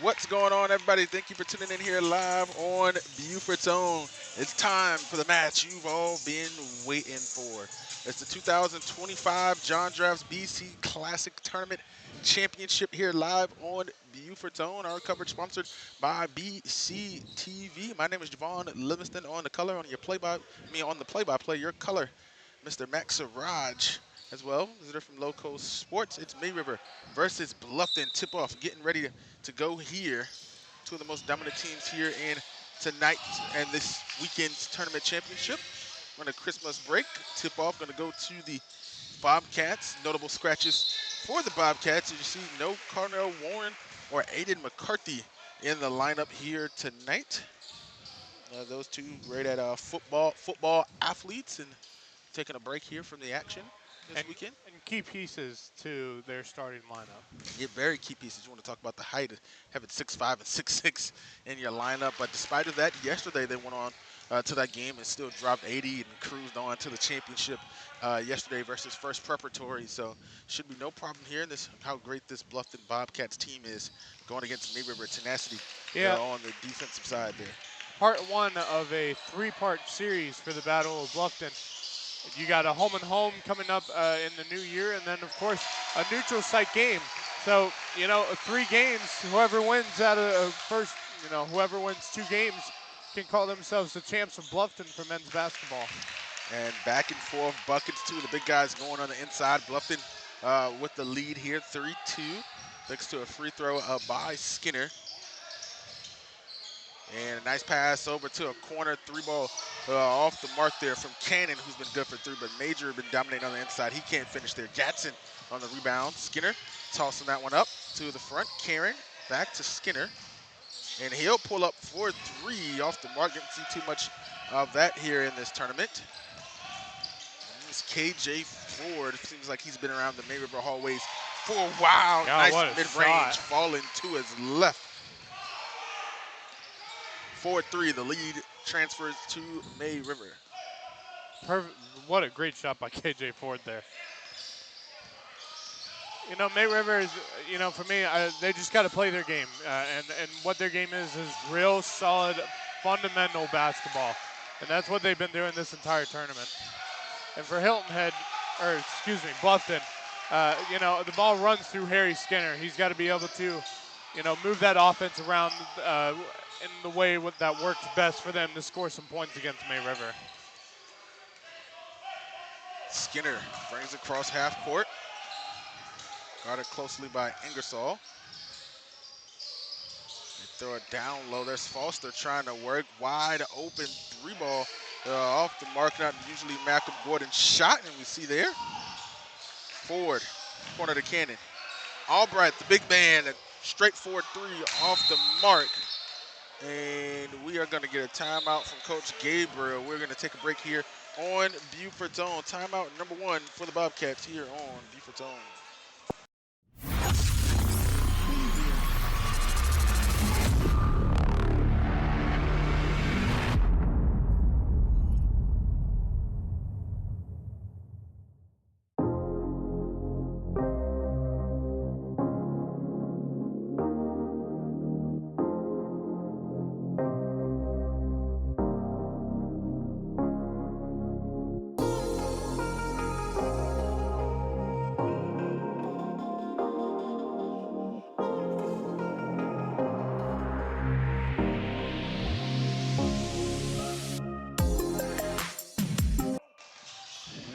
What's going on, everybody? Thank you for tuning in here live on Beaufort's Own. It's time for the match you've all been waiting for. It's the 2025 John Drafts BC Classic Tournament Championship here live on Beaufort's Own. Our coverage sponsored by BCTV. My name is Javon Livingston on the color on the play-by-play. Your color, Mr. Max Siraj. As well, visitor from Loco Sports. It's May River versus Bluffton. Tip-off getting ready to go here. Two of the most dominant teams here in tonight and this weekend's tournament championship. On a Christmas break, tip-off going to go to the Bobcats. Notable scratches for the Bobcats. As you see, no Carnell Warren or Aiden McCarthy in the lineup here tonight. Those two great at football athletes and taking a break here from the action this weekend. And key pieces to their starting lineup. Yeah, very key pieces. You want to talk about the height, having 6'5" and 6'6" in your lineup. But despite of that, yesterday they went on to that game and still dropped 80 and cruised on to the championship yesterday versus First Preparatory. So should be no problem here. This how great this Bluffton Bobcats team is going against May River tenacity on the defensive side there. Part one of a three-part series for the Battle of Bluffton. You got a home and home coming up in the new year, and then, of course, a neutral site game. So, 3 games, whoever wins out of first, whoever wins 2 games can call themselves the champs of Bluffton for men's basketball. And back and forth buckets, too. The big guys going on the inside. Bluffton with the lead here, 3-2. Thanks to a free throw by Skinner. And a nice pass over to a corner 3-ball off the mark there from Cannon, who's been good for 3, but Major been dominating on the inside. He can't finish there. Gatson on the rebound. Skinner tossing that one up to the front. Karen back to Skinner. And he'll pull up for 3 off the mark. Didn't see too much of that here in this tournament. It's KJ Ford. It seems like he's been around the May River hallways for a while. God, nice mid-range falling to his left. 4-3, the lead transfers to May River. Perfect. What a great shot by KJ Ford there. May River is, for me, they just got to play their game. And what their game is real solid, fundamental basketball. And that's what they've been doing this entire tournament. And for Bluffton, the ball runs through Harry Skinner. He's got to be able to, move that offense around in the way that works best for them to score some points against May River. Skinner brings across half court. Guarded closely by Ingersoll. They throw it down low. There's Foster trying to work. Wide open 3-ball off the mark. Not usually Malcolm Gordon's shot, and we see there. Ford, corner to Cannon. Albright, the big man, a straightforward 3 off the mark. And we are going to get a timeout from Coach Gabriel. We're going to take a break here on Beaufort's Own. Timeout number 1 for the Bobcats here on Beaufort's Own.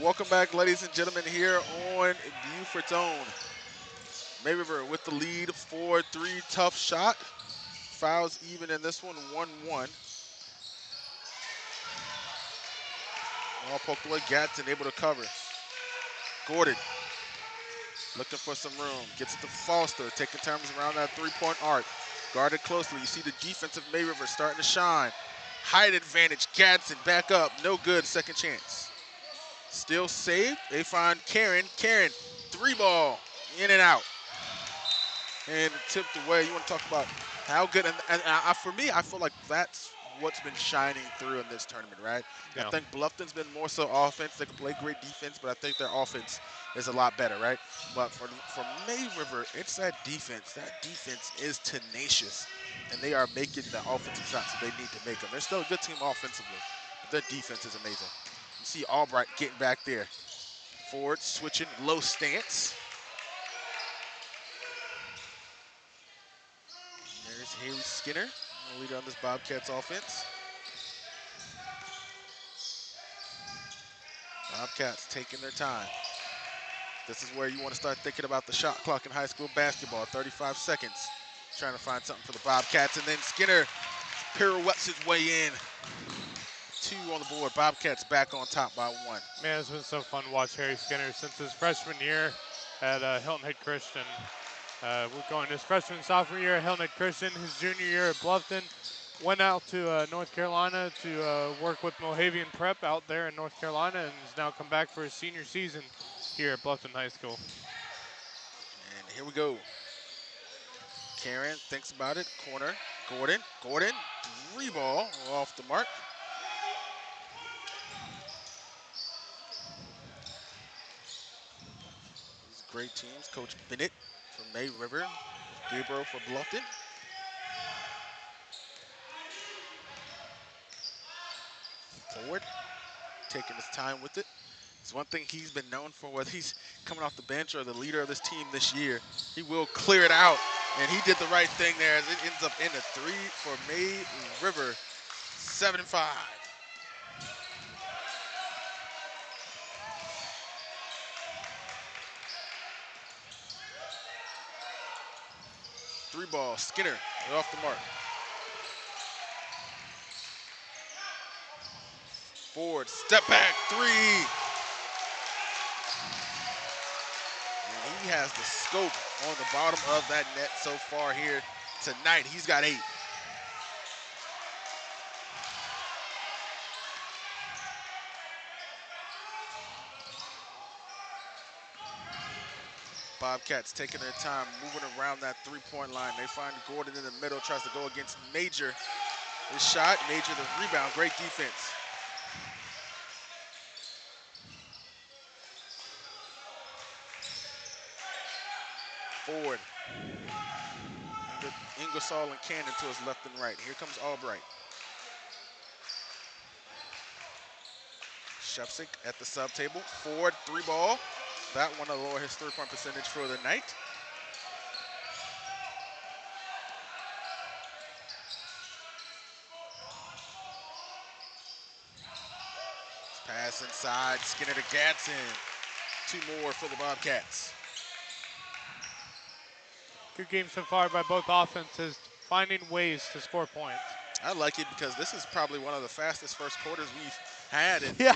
Welcome back, ladies and gentlemen, here on Beaufort's Own. May River with the lead, 4-3, tough shot. Fouls even in this one, 1-1. All poked away, Gatson able to cover. Gordon looking for some room, gets it to Foster, taking time around that 3-point arc. Guarded closely, you see the defense of May River starting to shine. Height advantage, Gatson back up, no good, second chance. Still saved. They find Karen. Karen, 3-ball, in and out. And tipped away. You want to talk about how good. And for me, I feel like that's what's been shining through in this tournament, right? I Yeah. think Bluffton's been more so offense. They can play great defense, but I think their offense is a lot better, right? But for May River, it's that defense. That defense is tenacious, and they are making the offensive shots that they need to make them. They're still a good team offensively, but their defense is amazing. You see Albright getting back there. Forward, switching, low stance. There's Haley Skinner, the leader on this Bobcats offense. Bobcats taking their time. This is where you want to start thinking about the shot clock in high school basketball. 35 seconds. Trying to find something for the Bobcats. And then Skinner pirouettes his way in. 2 on the board. Bobcats back on top by 1. Man, it's been so fun to watch Harry Skinner since his freshman year at Hilton Head Christian. We're going his freshman, sophomore year at Hilton Head Christian, his junior year at Bluffton. Went out to North Carolina to work with Mohavian Prep out there in North Carolina, and has now come back for his senior season here at Bluffton High School. And here we go. Karen thinks about it. Corner. Gordon. Gordon. 3 ball off the mark. These great teams. Coach Bennett from May River. Gabriel for Bluffton. Forward. Taking his time with it. It's one thing he's been known for, whether he's coming off the bench or the leader of this team this year. He will clear it out, and he did the right thing there as it ends up in a 3 for May River, 7-5. 3 ball, Skinner off the mark. Forward, step back, 3. And he has the scope on the bottom of that net so far here tonight. He's got 8. Bobcats taking their time, moving around that 3-point line. They find Gordon in the middle, tries to go against Major. His shot, Major the rebound, great defense. Forward. Ingersoll and Cannon to his left and right. Here comes Albright. Shevsik at the sub table. Forward, 3 ball. That one will lower his 3-point percentage for the night. Pass inside, Skinner to Gatson. 2 more for the Bobcats. Good game so far by both offenses, finding ways to score points. I like it because this is probably one of the fastest first quarters we've had. And, Yeah.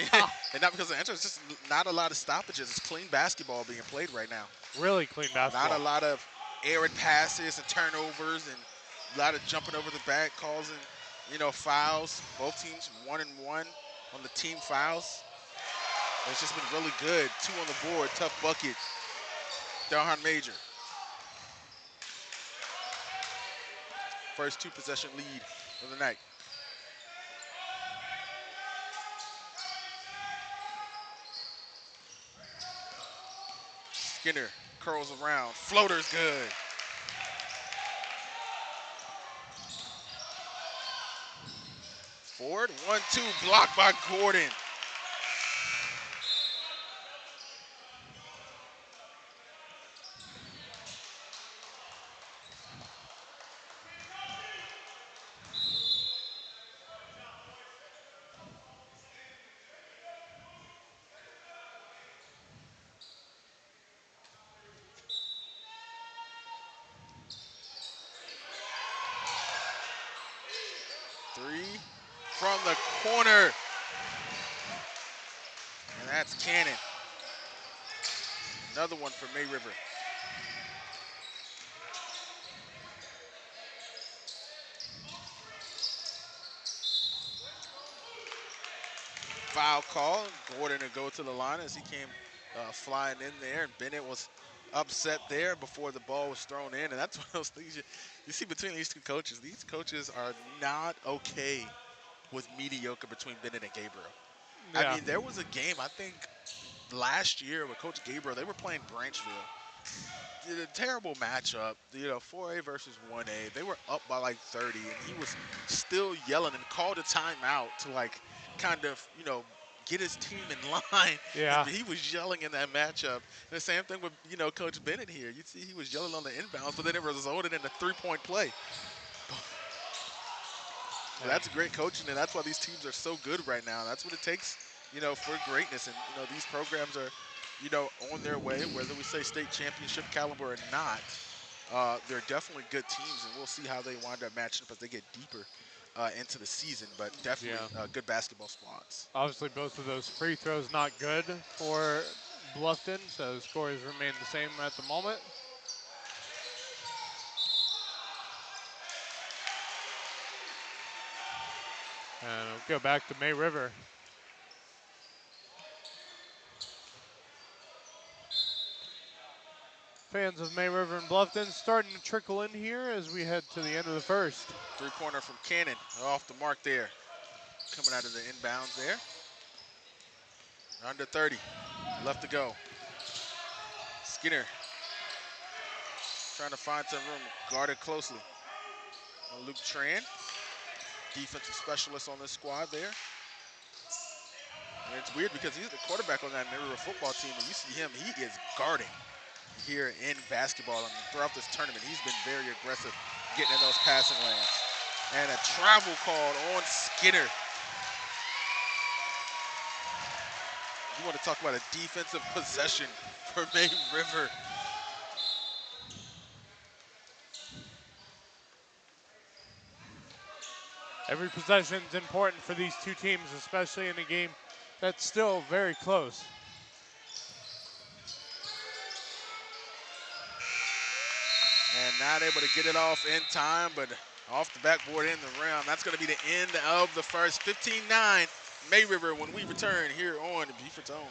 and not because of the answer, it's just not a lot of stoppages. It's clean basketball being played right now. Really clean basketball. Not a lot of errant passes and turnovers and a lot of jumping over the back, causing, fouls. Both teams 1-1 on the team fouls. It's just been really good. 2 on the board, tough bucket. Delhan Major. First 2-possession lead of the night. Skinner curls around. Floater's good. Forward, 1-2, blocked by Gordon. Three from the corner. And that's Cannon. Another one for May River. Foul call. Gordon to go to the line as he came flying in there. And Bennett was upset there before the ball was thrown in. And that's one of those things you see between these 2 coaches. These coaches are not okay was mediocre between Bennett and Gabriel. I Yeah. mean, there was a game, I think, last year with Coach Gabriel. They were playing Branchville. Did a terrible matchup, 4A versus 1A. They were up by like 30, and he was still yelling and called a timeout to like kind of, get his team in line. And Yeah. he was yelling in that matchup. And the same thing with, Coach Bennett here. You see he was yelling on the inbounds, but then it resulted in a three-point play. Well, Yeah. that's great coaching, and that's why these teams are so good right now. That's what it takes, for greatness. And, these programs are, on their way, whether we say state championship caliber or not. They're definitely good teams, and we'll see how they wind up matching up as they get deeper into the season, but definitely Yeah. good basketball squads. Obviously, both of those free throws not good for Bluffton, so the scores remain the same at the moment. And we'll go back to May River. Fans of May River and Bluffton starting to trickle in here as we head to the end of the first. Three-pointer from Cannon, off the mark there. Coming out of the inbounds there. Under 30, left to go. Skinner trying to find some room, guarded closely. Luke Tran, defensive specialist on this squad there. And it's weird because he's the quarterback on that May River football team, and you see him, he is guarding here in basketball. I mean, throughout this tournament, he's been very aggressive getting in those passing lanes. And a travel called on Skinner. You want to talk about a defensive possession for May River. Every possession is important for these two teams, especially in a game that's still very close. And not able to get it off in time, but off the backboard in the rim. That's going to be the end of the first. 15-9 May River when we return here on Beaufort's Own.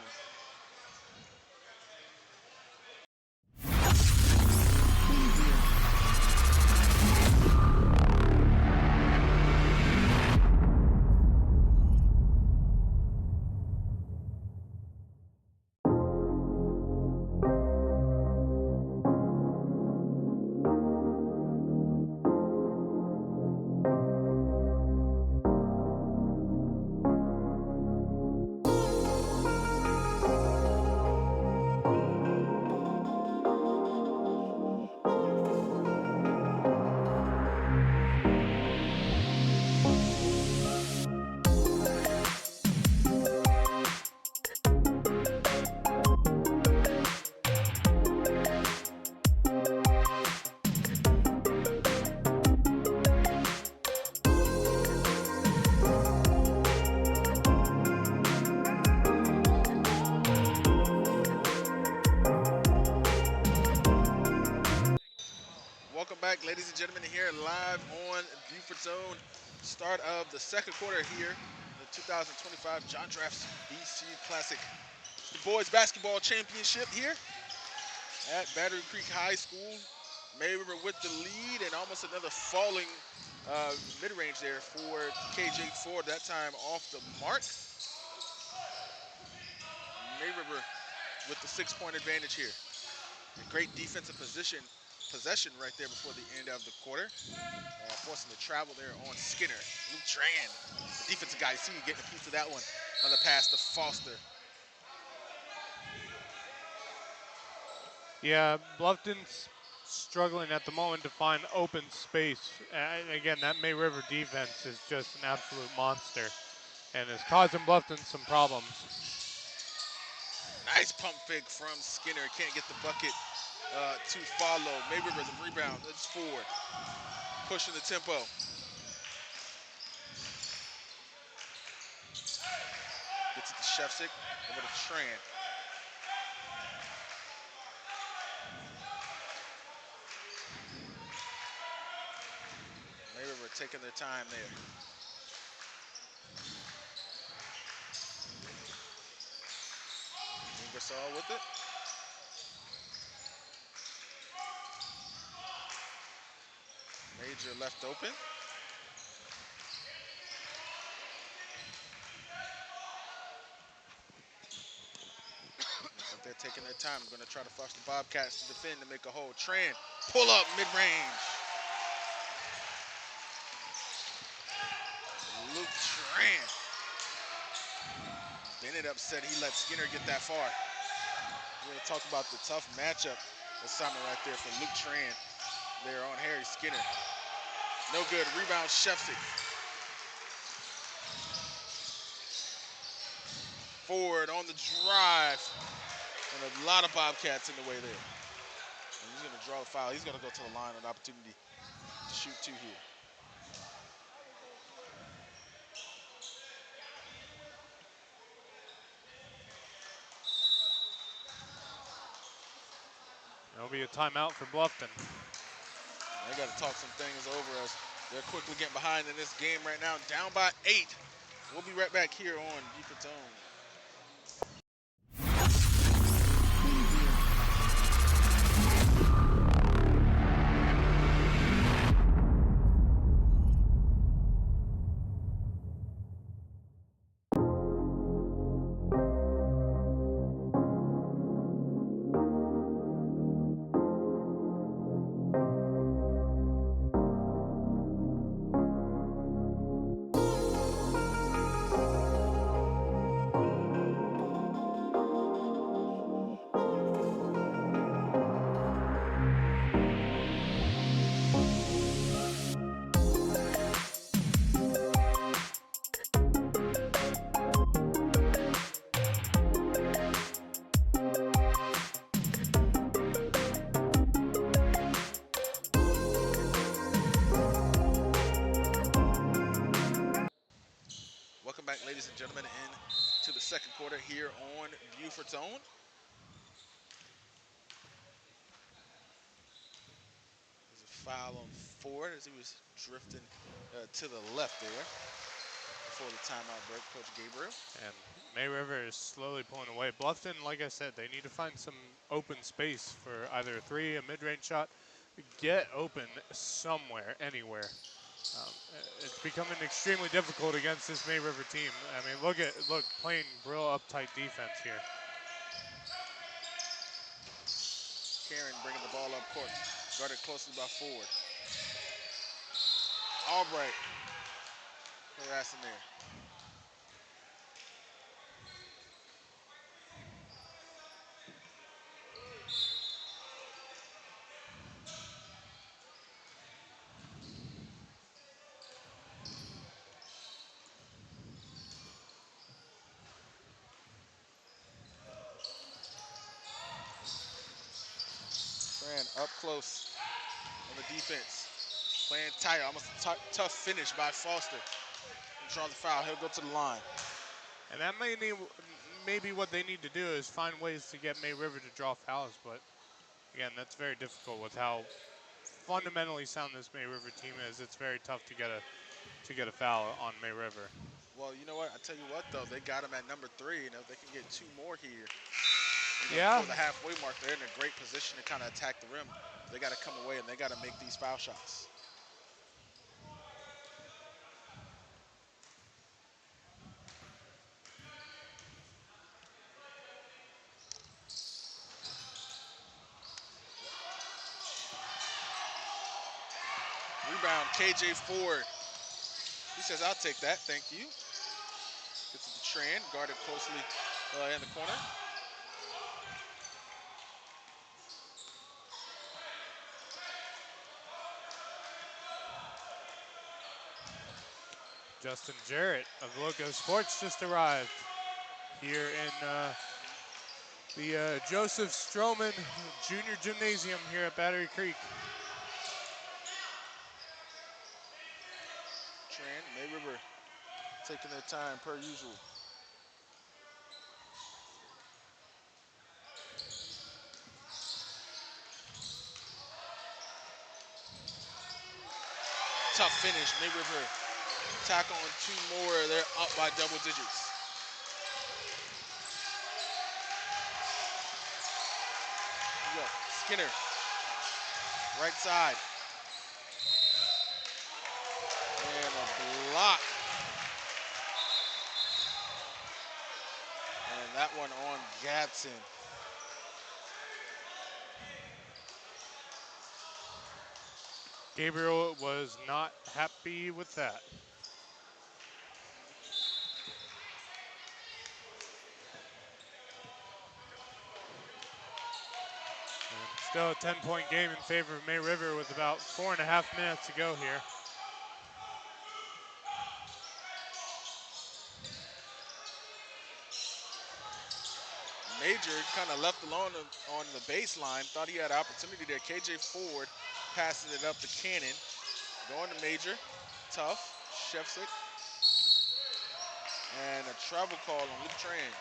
Welcome back, ladies and gentlemen, here live on Beaufort's Own. Start of the second quarter here, the 2025 John Drafts BC Classic, the boys basketball championship here at Battery Creek High School. May River with the lead and almost another falling mid-range there for KJ Ford, that time off the mark. May River with the 6-point advantage here. A great defensive possession right there before the end of the quarter. Forcing the travel there on Skinner. Luke Tran, the defensive guy, see you getting a piece of that one on the pass to Foster. Yeah, Bluffton's struggling at the moment to find open space. And again, that May River defense is just an absolute monster and is causing Bluffton some problems. Nice pump fake from Skinner. Can't get the bucket to follow. May River the rebound. It's Ford. Pushing the tempo. Gets it to Shefsick. Over to Tran. May River taking their time there. Ingersoll with it. Major left open. They're taking their time. Going to try to force the Bobcats to defend to make a hold. Tran, pull up mid-range. Luke Tran. Bennett upset he let Skinner get that far. We're going to talk about the tough matchup assignment right there for Luke Tran there on Harry Skinner. No good. Rebound, Shefsik. Forward on the drive. And a lot of Bobcats in the way there. And he's going to draw a foul. He's going to go to the line, an opportunity to shoot two here. There'll be a timeout for Bluffton. They got to talk some things over as they're quickly getting behind in this game right now. Down by 8. We'll be right back here on Beaufort's Own. Welcome back, ladies and gentlemen, into the second quarter here on Beaufort's Own. There's a foul on Ford as he was drifting to the left there before the timeout break, Coach Gabriel. And May River is slowly pulling away. Bluffton, like I said, they need to find some open space for either a three, a mid-range shot. Get open somewhere, anywhere. It's becoming extremely difficult against this May River team. I mean, look, playing real uptight defense here. Karen bringing the ball up court, guarded closely by Ford. Albright harassing there. Tran up close on the defense. Playing tight, almost a tough finish by Foster. Draw the foul, he'll go to the line. And that may be what they need to do is find ways to get May River to draw fouls, but again, that's very difficult with how fundamentally sound this May River team is. It's very tough to get a foul on May River. Well, you know what? I tell you what, though, they got him at number 3. You know, if they can get 2 more here. Yeah. For the halfway mark, they're in a great position to kind of attack the rim. They got to come away and they got to make these foul shots. Rebound, KJ Ford. He says, I'll take that, thank you. Gets it to Tran, guarded closely in the corner. Justin Jarrett of Loco Sports just arrived here in the Joseph Stroman Junior Gymnasium here at Battery Creek. Tran, May River taking their time per usual. Tough finish, May River tack on 2 more, they're up by double digits. Skinner, right side. And a block. And that one on Gadsden. Gabriel was not happy with that. And still a 10-point game in favor of May River with about 4.5 minutes to go here. Major kind of left alone on the baseline. Thought he had an opportunity there. KJ Ford passes it up to Cannon. Going to Major. Tough. Shefsick. And a travel call on Luke Tran.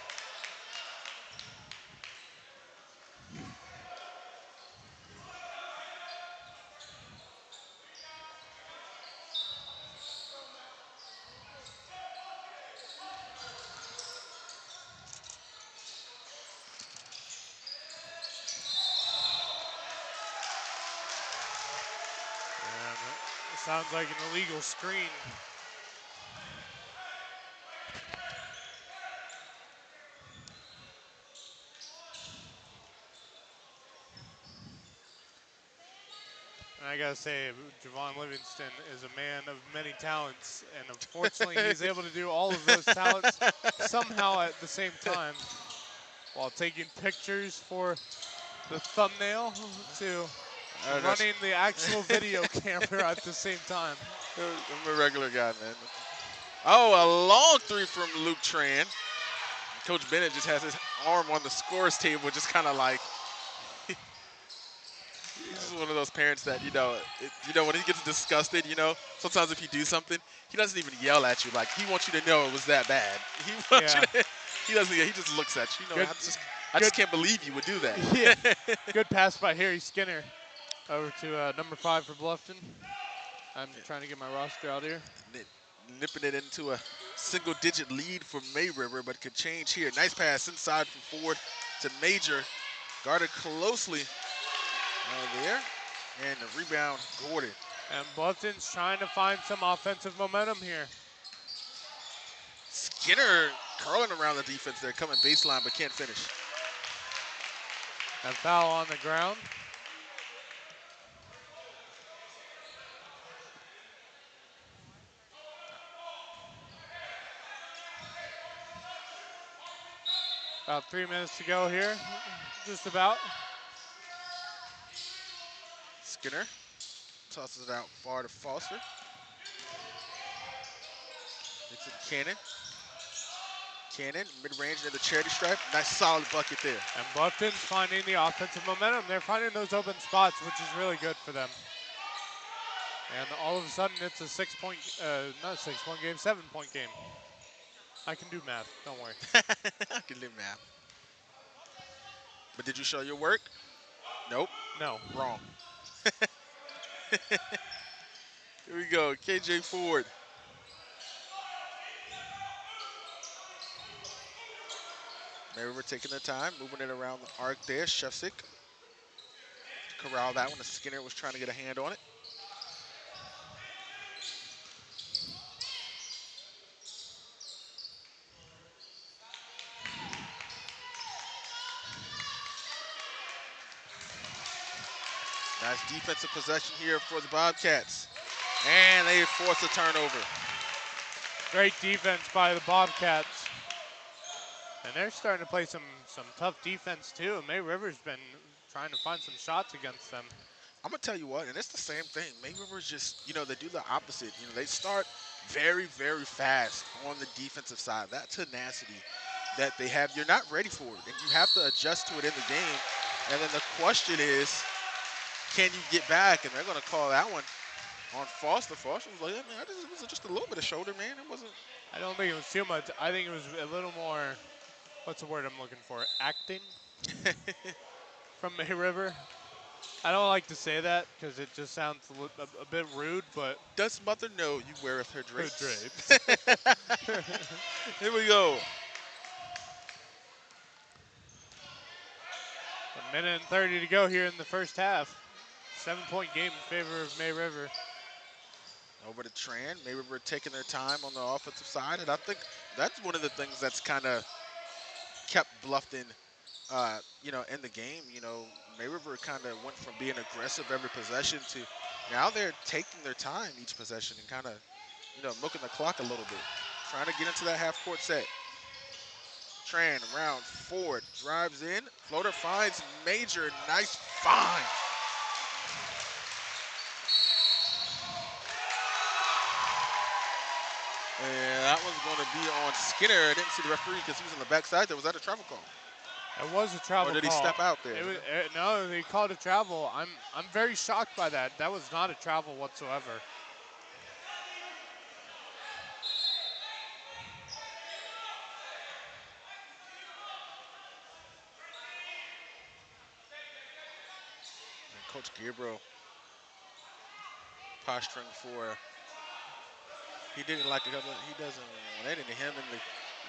And it sounds like an illegal screen. And I gotta say, Javon Livingston is a man of many talents, and unfortunately, he's able to do all of those talents somehow at the same time, while taking pictures for the thumbnail to That's, running the actual video camera at the same time. I'm a regular guy, man. Oh, a long three from Luke Tran. Coach Bennett just has his arm on the scores table, just kind of like, he's one of those parents that, when he gets disgusted, sometimes if you do something, he doesn't even yell at you. Like, he wants you to know it was that bad. He wants you Yeah, to, he doesn't, he just looks at you. good, I good, just can't believe you would do yeah, that. good pass by Harry Skinner over to number 5 for Bluffton. I'm trying to get my roster out here. Nipping it into a single-digit lead for May River, but could change here. Nice pass inside from Ford to Major. Guarded closely there. And the rebound, Gordon. And Bluffton's trying to find some offensive momentum here. Skinner curling around the defense there, coming baseline, but can't finish. And foul on the ground. About 3 minutes to go here, just about. Skinner tosses it out far to Foster. It's to Cannon. Cannon, mid-range near the charity stripe. Nice solid bucket there. And Bluffton's finding the offensive momentum. They're finding those open spots, which is really good for them. And all of a sudden, it's a 6-point, not a 6-point game, 7-point game. I can do math, don't worry. I can live now. But did you show your work? Nope. No. Wrong. Here we go, KJ Ford. May River taking their time, moving it around the arc there. Shefsick corral that one. The Skinner was trying to get a hand on it. Nice defensive possession here for the Bobcats. And they force a turnover. Great defense by the Bobcats. And they're starting to play some tough defense too. May River's been trying to find some shots against them. I'm going to tell you what, and it's the same thing. May River's just, they do the opposite. They start very, very fast on the defensive side. That tenacity that they have, you're not ready for it. And you have to adjust to it in the game. And then the question is, can you get back? And they're going to call that one on Foster. Foster was like, yeah, man, it was just a little bit of shoulder, man. It wasn't. I don't think it was too much. I think it was a little more, what's the word I'm looking for? Acting from May River. I don't like to say that because it just sounds a bit rude, but. Does mother know you weareth her drapes? Her drapes. Here we go. A minute and 30 to go here in the first half. 7-point game in favor of May River. Over to Tran. May River taking their time on the offensive side, and I think that's one of the things that's kind of kept Bluffton, in the game. May River kind of went from being aggressive every possession to Now they're taking their time each possession and kind of, milking the clock a little bit. Trying to get into that half-court set. Tran around Ford, drives in, floater finds Major, nice find. And that one's going to be on Skinner. I didn't see the referee because he was on the backside there. Was that a travel call? It was a travel Or did he call. step out there? No, they called a travel. I'm very shocked by that. That was not a travel whatsoever. And Coach Gabriel posturing for, he didn't like it. He doesn't want anything. Him and the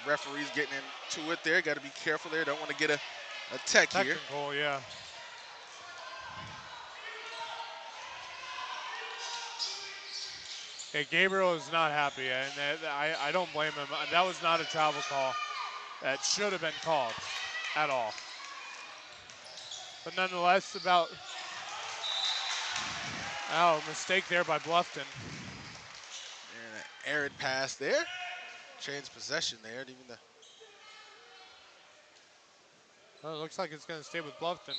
referees getting into it there. Got to be careful there. Don't want to get a tech here. Technical, yeah. Yeah, Gabriel is not happy, and I don't blame him. That was not a travel call. That should have been called at all. But nonetheless, mistake there by Bluffton. And an arid pass there. Change possession there. And even Well, it looks like it's going to stay with Bluffton.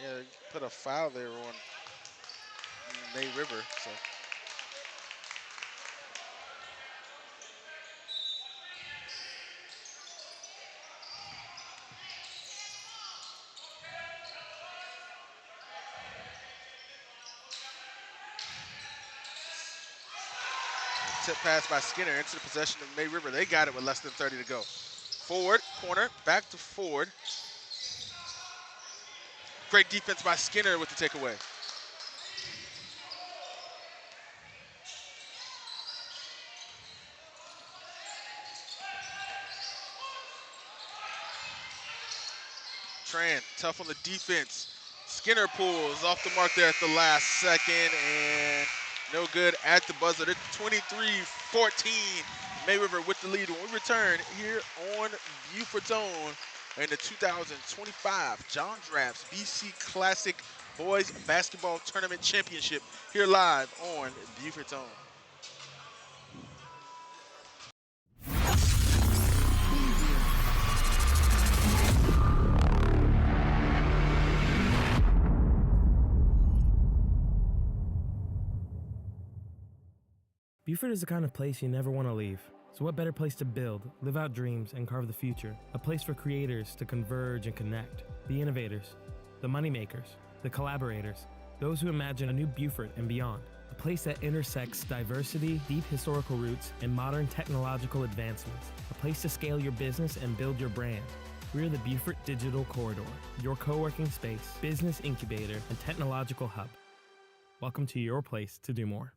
they put a foul there on May River. So. Tip pass by Skinner into the possession of May River. They got it with less than 30 to go. Forward, corner, back to Ford. Great defense by Skinner with the takeaway. Tran, tough on the defense. Skinner pulls off the mark there at the last second, and no good at the buzzer. It's 23-14. May River with the lead. When we return here on Beaufort's own in the 2025 John Drafts BC Classic Boys Basketball Tournament Championship here live on Beaufort's own. Beaufort is the kind of place you never want to leave. So what better place to build, live out dreams, and carve the future? A place for creators to converge and connect. The innovators, the moneymakers, the collaborators, those who imagine a new Beaufort and beyond. A place that intersects diversity, deep historical roots, and modern technological advancements. A place to scale your business and build your brand. We're the Beaufort Digital Corridor, your co-working space, business incubator, and technological hub. Welcome to your place to do more.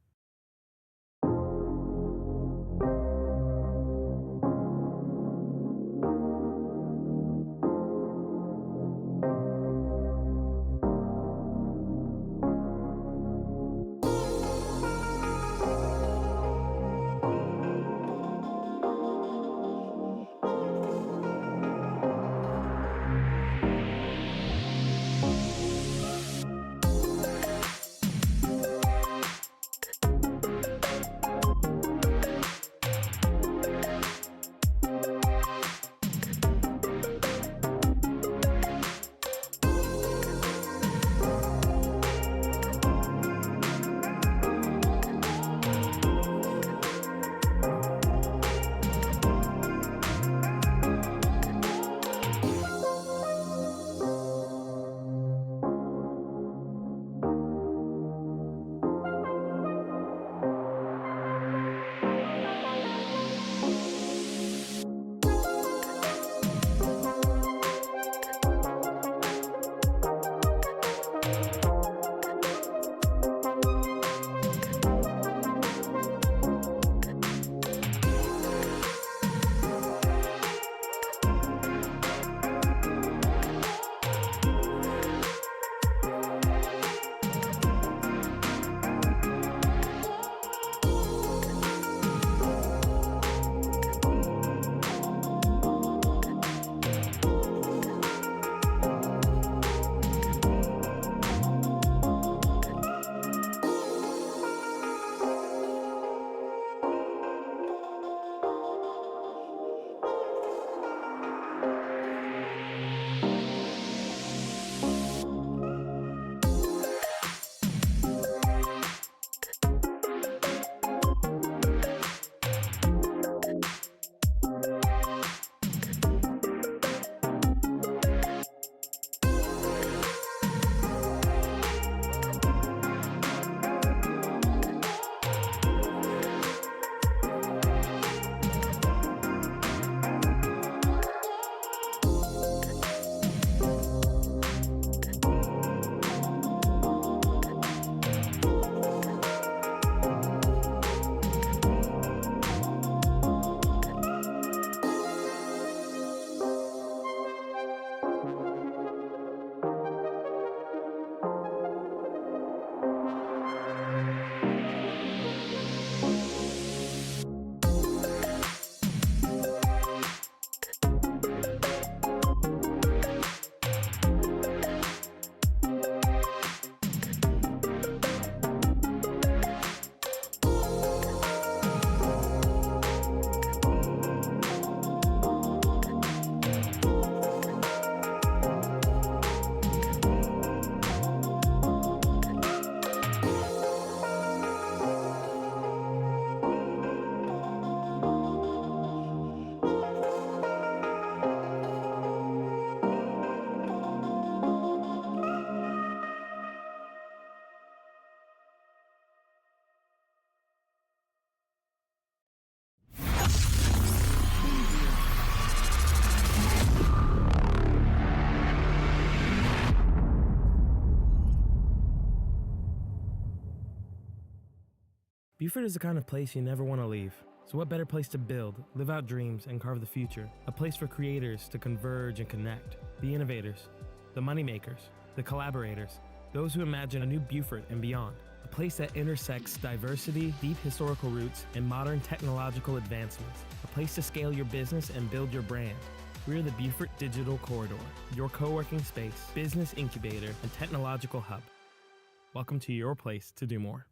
Beaufort is the kind of place you never want to leave. So what better place to build, live out dreams, and carve the future? A place for creators to converge and connect. The innovators, the moneymakers, the collaborators, those who imagine a new Beaufort and beyond. A place that intersects diversity, deep historical roots, and modern technological advancements. A place to scale your business and build your brand. We're the Beaufort Digital Corridor, your co-working space, business incubator, and technological hub. Welcome to your place to do more.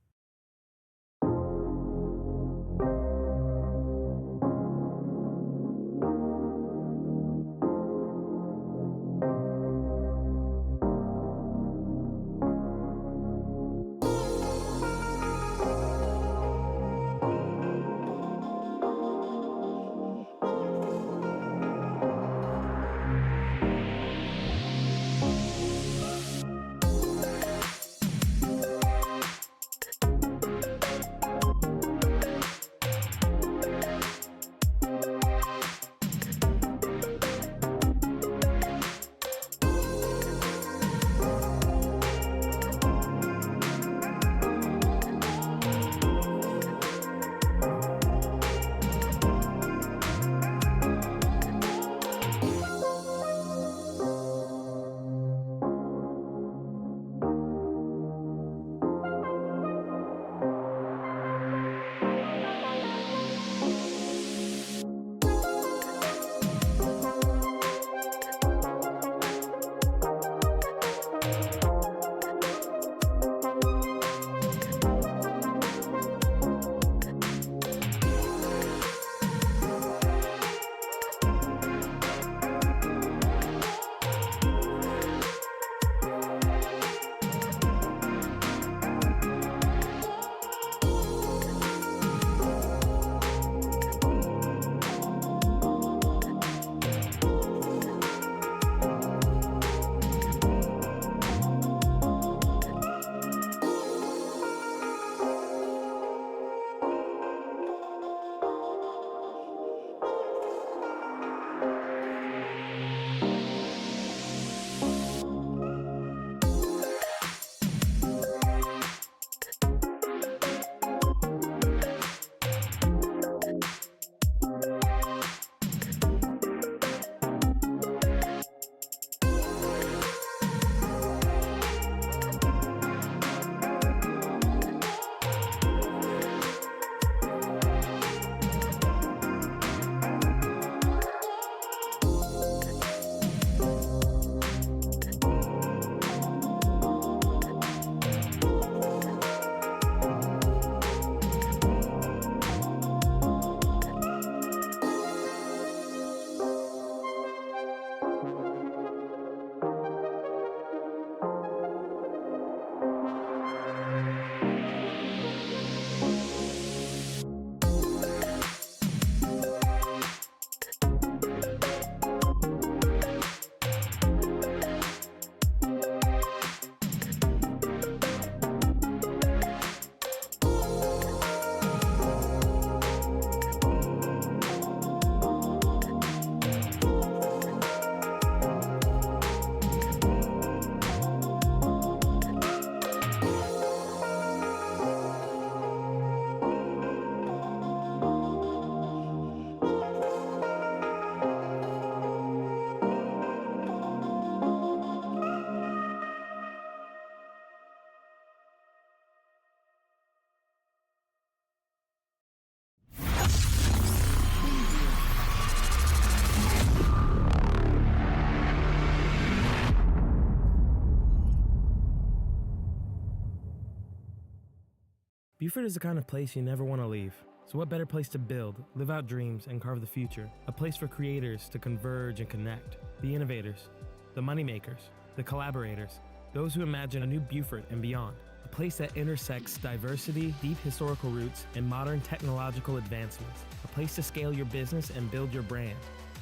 Beaufort is the kind of place you never want to leave. So what better place to build, live out dreams, and carve the future? A place for creators to converge and connect. The innovators, the moneymakers, the collaborators, those who imagine a new Beaufort and beyond. A place that intersects diversity, deep historical roots, and modern technological advancements. A place to scale your business and build your brand.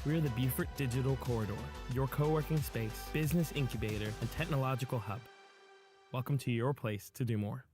We're the Beaufort Digital Corridor, your co-working space, business incubator, and technological hub. Welcome to your place to do more.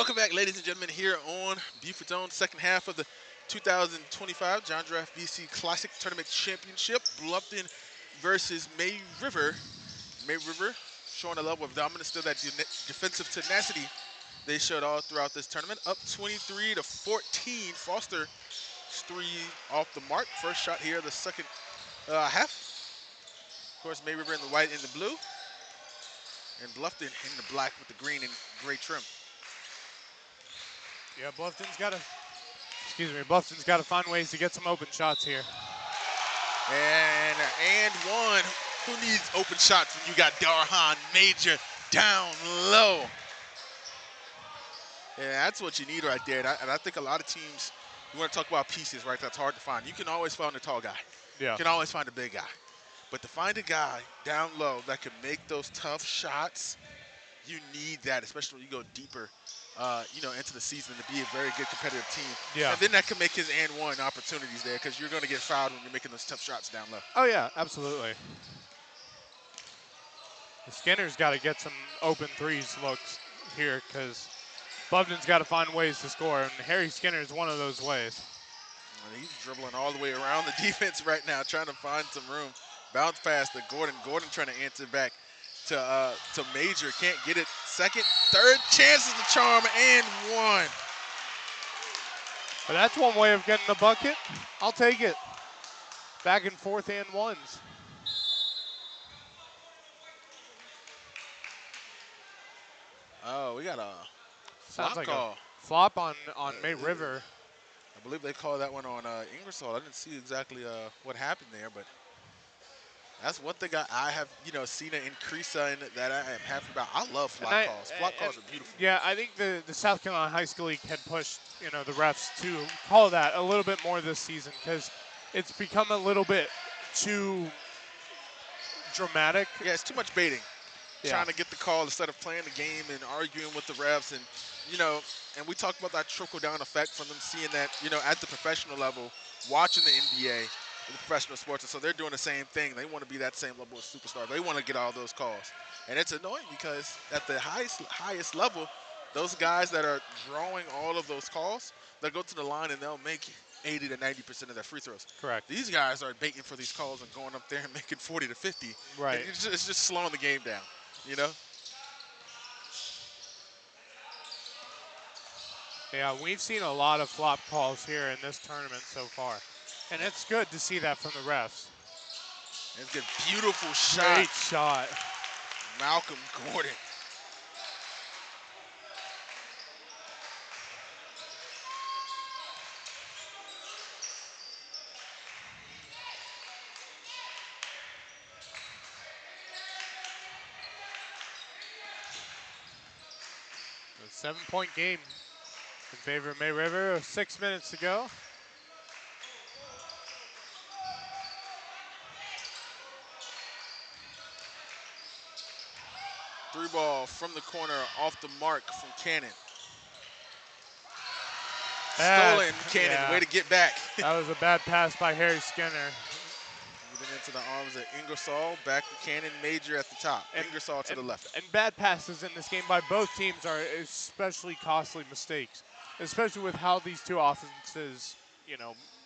Welcome back, ladies and gentlemen, here on Beaufort's own second half of the 2025 John Draft BC Classic Tournament Championship. Bluffton versus May River. May River showing a level of dominance, still that defensive tenacity they showed all throughout this tournament. Up 23-14. Foster three off the mark. First shot here, the second half. Of course, May River in the white and the blue. And Bluffton in the black with the green and gray trim. Yeah, Bluffton's got to find ways to get some open shots here. And one. Who needs open shots when you got Darhan Major down low? Yeah, that's what you need right there. And I think a lot of teams, you want to talk about pieces, right? That's hard to find. You can always find a tall guy. Yeah. You can always find a big guy. But to find a guy down low that can make those tough shots, you need that, especially when you go deeper, into the season to be a very good competitive team. Yeah. And then that can make his and one opportunities there because you're going to get fouled when you're making those tough shots down low. Oh, yeah, absolutely. The Skinner's got to get some open threes looks here because Bluffton's got to find ways to score, and Harry Skinner is one of those ways. And he's dribbling all the way around the defense right now, trying to find some room. Bounce pass to Gordon. Gordon trying to answer back to Major. Can't get it. Second, third chances to charm and one. But that's one way of getting the bucket. I'll take it. Back and forth and ones. Oh, we got a Sounds flop like call. a flop on May River. I believe they called that one on Ingersoll. I didn't see exactly what happened there, but that's one thing I have, seen an increase in that I am happy about. I love flop calls. Flop calls are beautiful. Yeah, I think the South Carolina High School League had pushed, the refs to call that a little bit more this season because it's become a little bit too dramatic. Yeah, it's too much baiting. Yeah. Trying to get the call instead of playing the game and arguing with the refs. And, and we talked about that trickle-down effect from them seeing that, at the professional level, watching the NBA, the professional sports. And so they're doing the same thing. They want to be that same level of superstar. They want to get all those calls. And it's annoying because at the highest level, those guys that are drawing all of those calls, they'll go to the line and they'll make 80 to 90% of their free throws. Correct. These guys are baiting for these calls and going up there and making 40 to 50. Right. It's just slowing the game down. Yeah, we've seen a lot of flop calls here in this tournament so far. And it's good to see that from the refs. It's a beautiful shot. Great shot. Malcolm Gordon. A 7-point game in favor of May River. 6 minutes to go. Three ball from the corner, off the mark from Cannon. Stolen, Cannon, yeah. way to get back. That was a bad pass by Harry Skinner. Moving into the arms of Ingersoll, back to Cannon, Major at the top. Ingersoll to the left. And bad passes in this game by both teams are especially costly mistakes, especially with how these two offenses,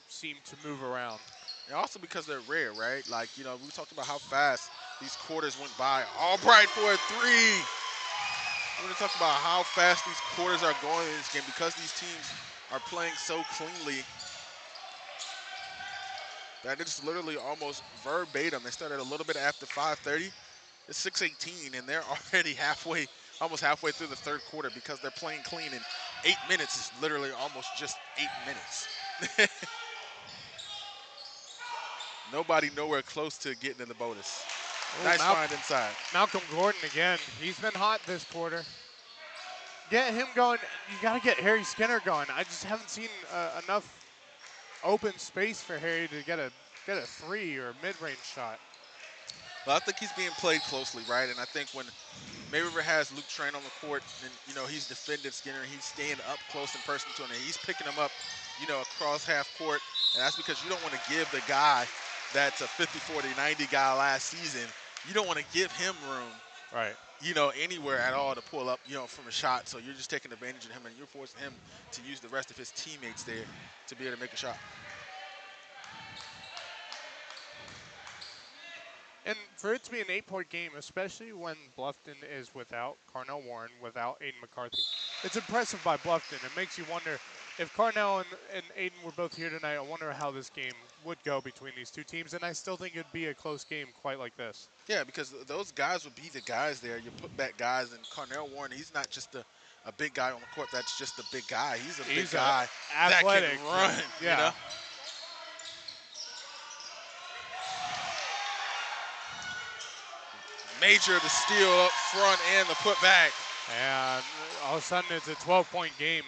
seem to move around. And also because they're rare, right? Like, we talked about how fast these quarters went by. Albright for a three. We're going to talk about how fast these quarters are going in this game because these teams are playing so cleanly that it's literally almost verbatim. They started a little bit after 5:30. It's 6:18, and they're already almost halfway through the third quarter because they're playing clean. And 8 minutes is literally almost just 8 minutes. Nobody nowhere close to getting in the bonus. Nice find inside. Malcolm Gordon again. He's been hot this quarter. Get him going. You got to get Harry Skinner going. I just haven't seen enough open space for Harry to get a three or a mid-range shot. Well, I think he's being played closely, right? And I think when May River has Luke Train on the court, and he's defending Skinner, he's staying up close in person to him, and he's picking him up, across half court, and that's because you don't want to give the guy that's a 50, 40, 90 guy last season, you don't want to give him room. Right. anywhere at all to pull up, from a shot. So you're just taking advantage of him, and you're forcing him to use the rest of his teammates there to be able to make a shot. And for it to be an 8-point game, especially when Bluffton is without Carnell Warren, without Aiden McCarthy, it's impressive by Bluffton. It makes you wonder if Carnell and Aiden were both here tonight, I wonder how this game would go between these two teams. And I still think it'd be a close game quite like this. Yeah, because those guys would be the guys there. You put back guys, and Carnell Warren, he's not just a big guy on the court. That's just a big guy. He's a big guy athletic, that can run. yeah. Major the steal up front and the putback. And all of a sudden it's a 12-point game.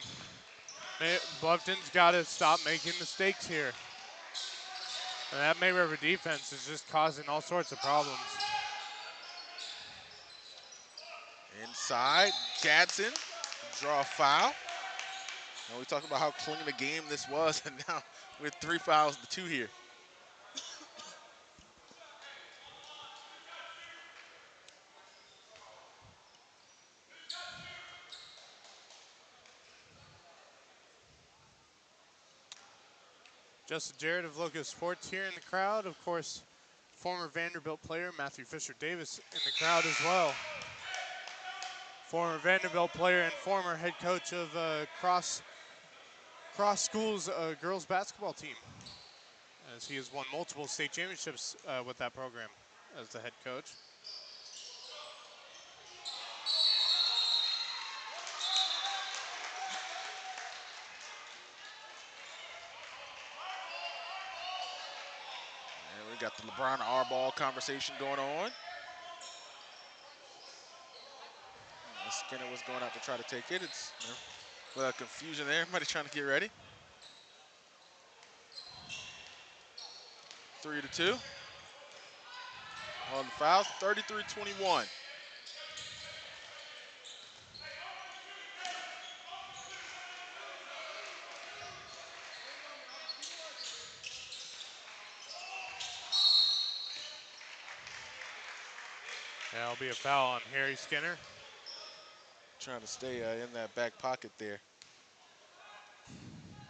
Bluffton's got to stop making mistakes here. And that May River defense is just causing all sorts of problems. Inside, Gadsden draw a foul. And we talked about how clean the game this was, and now with 3 fouls to 2 here. Justin Jarrett of Loco Sports here in the crowd. Of course, former Vanderbilt player Matthew Fisher-Davis in the crowd as well. Former Vanderbilt player and former head coach of Cross Schools girls basketball team, as he has won multiple state championships with that program as the head coach. And we got the LeBron R-ball conversation going on. Skinner was going out to try to take it. It's a little confusion there. Everybody's trying to get ready. 3 to 2. On the fouls, 33-21. That'll be a foul on Harry Skinner. Trying to stay in that back pocket there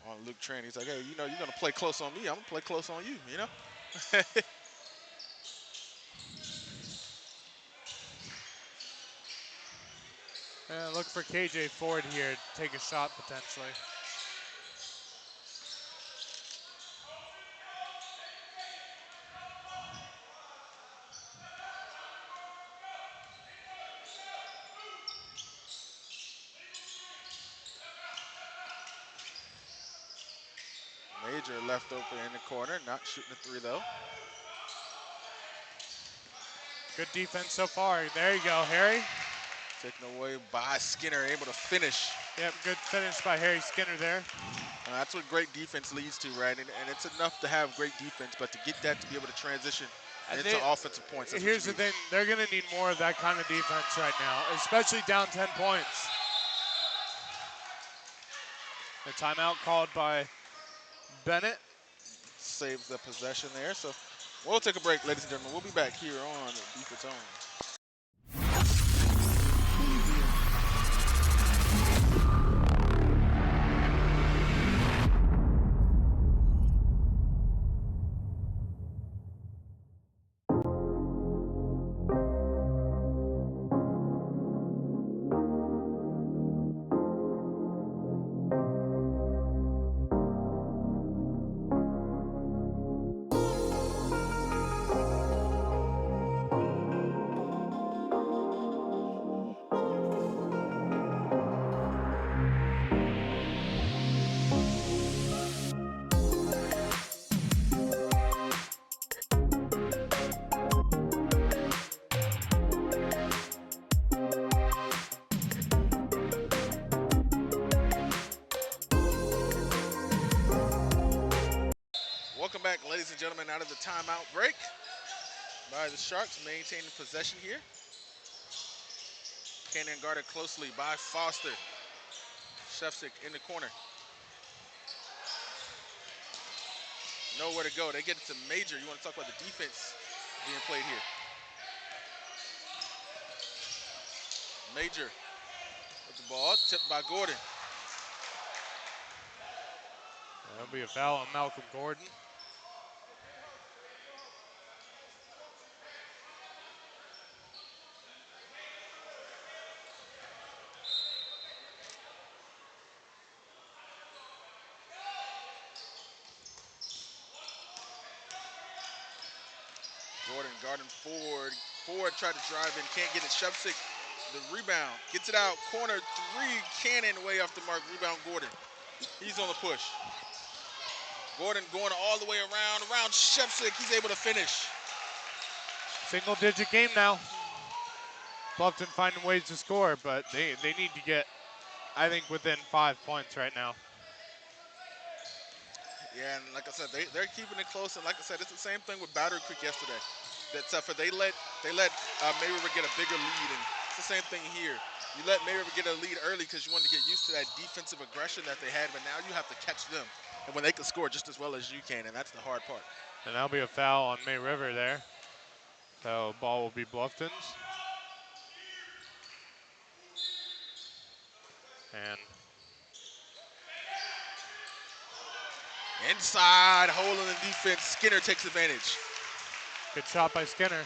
on Luke Tran. He's like, hey, you're going to play close on me. I'm going to play close on you, Look for KJ Ford here to take a shot potentially. Major left open in the corner, not shooting a 3 though. Good defense so far. There you go, Harry. Taken away by Skinner, able to finish. Yep, good finish by Harry Skinner there. That's what great defense leads to, right? And it's enough to have great defense, but to get that to be able to transition into offensive points. Here's the thing, they're going to need more of that kind of defense right now, especially down 10 points. The timeout called by Bennett. Saves the possession there. So we'll take a break, ladies and gentlemen. We'll be back here on Beaufort's Own. Welcome back, ladies and gentlemen, out of the timeout break by the Sharks, maintaining possession here. Cannon guarded closely by Foster. Shefsik in the corner. Nowhere to go. They get it to Major. You want to talk about the defense being played here. Major with the ball, tipped by Gordon. That'll be a foul on Malcolm Gordon. Gordon guarding Ford. Ford tried to drive in, can't get it. Shevsik, the rebound, gets it out. Corner three, Cannon way off the mark. Rebound Gordon. He's on the push. Gordon going all the way around Shevsik. He's able to finish. Single-digit game now. Bluffton finding ways to score, but they need to get, I think, within 5 points right now. Yeah, and like I said, they're keeping it close. And like I said, it's the same thing with Battery Creek yesterday. Except for they let May River get a bigger lead, and it's the same thing here. You let May River get a lead early because you want to get used to that defensive aggression that they had, but now you have to catch them, and when they can score just as well as you can, and that's the hard part. And that'll be a foul on May River there. So ball will be Bluffton's. And Inside, hole in the defense. Skinner takes advantage. good shot by Skinner.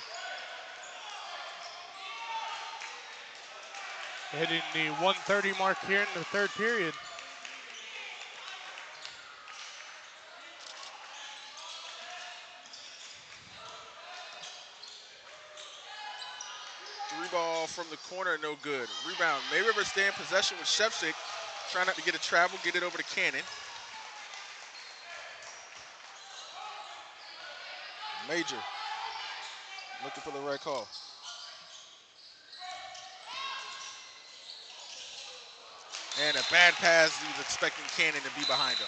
Hitting the 1:30 mark here in the third period. Three ball from the corner, no good. Rebound. May River stay in possession with Shevsik. Trying not to get a travel, get it over to Cannon. Major. Looking for the right call. And a bad pass. He was expecting Cannon to be behind him.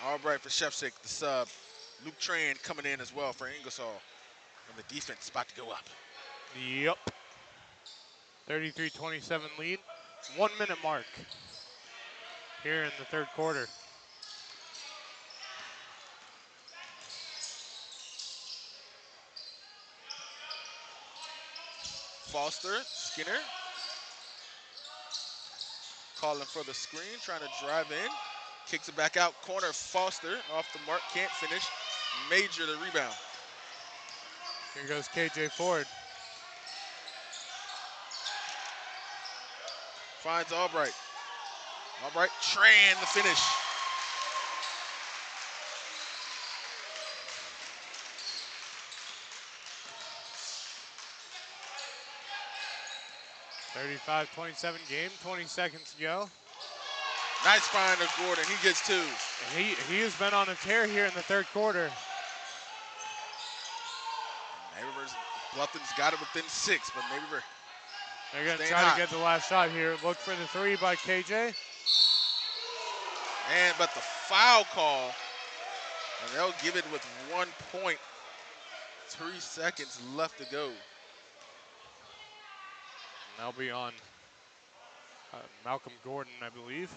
All right for Shevsik, the sub. Luke Tran coming in as well for Ingersoll. And the defense is about to go up. Yep. 33-27 lead. 1 minute mark here in the third quarter. Foster, Skinner. Calling for the screen, trying to drive in. Kicks it back out, corner, Foster, off the mark, can't finish. Major the rebound. Here goes KJ Ford. Finds Albright. Albright, Tran the finish. .35-27 game, 20 seconds to go. Nice find of Gordon, he gets two. And he has been on a tear here in the third quarter. May River's, Bluffton's got it within 6, but May River They're going to staying try hot. to get the last shot here. Look for the three by KJ. But the foul call, and they'll give it with 1 point. 3 seconds left to go. And that'll be on Malcolm Gordon, I believe.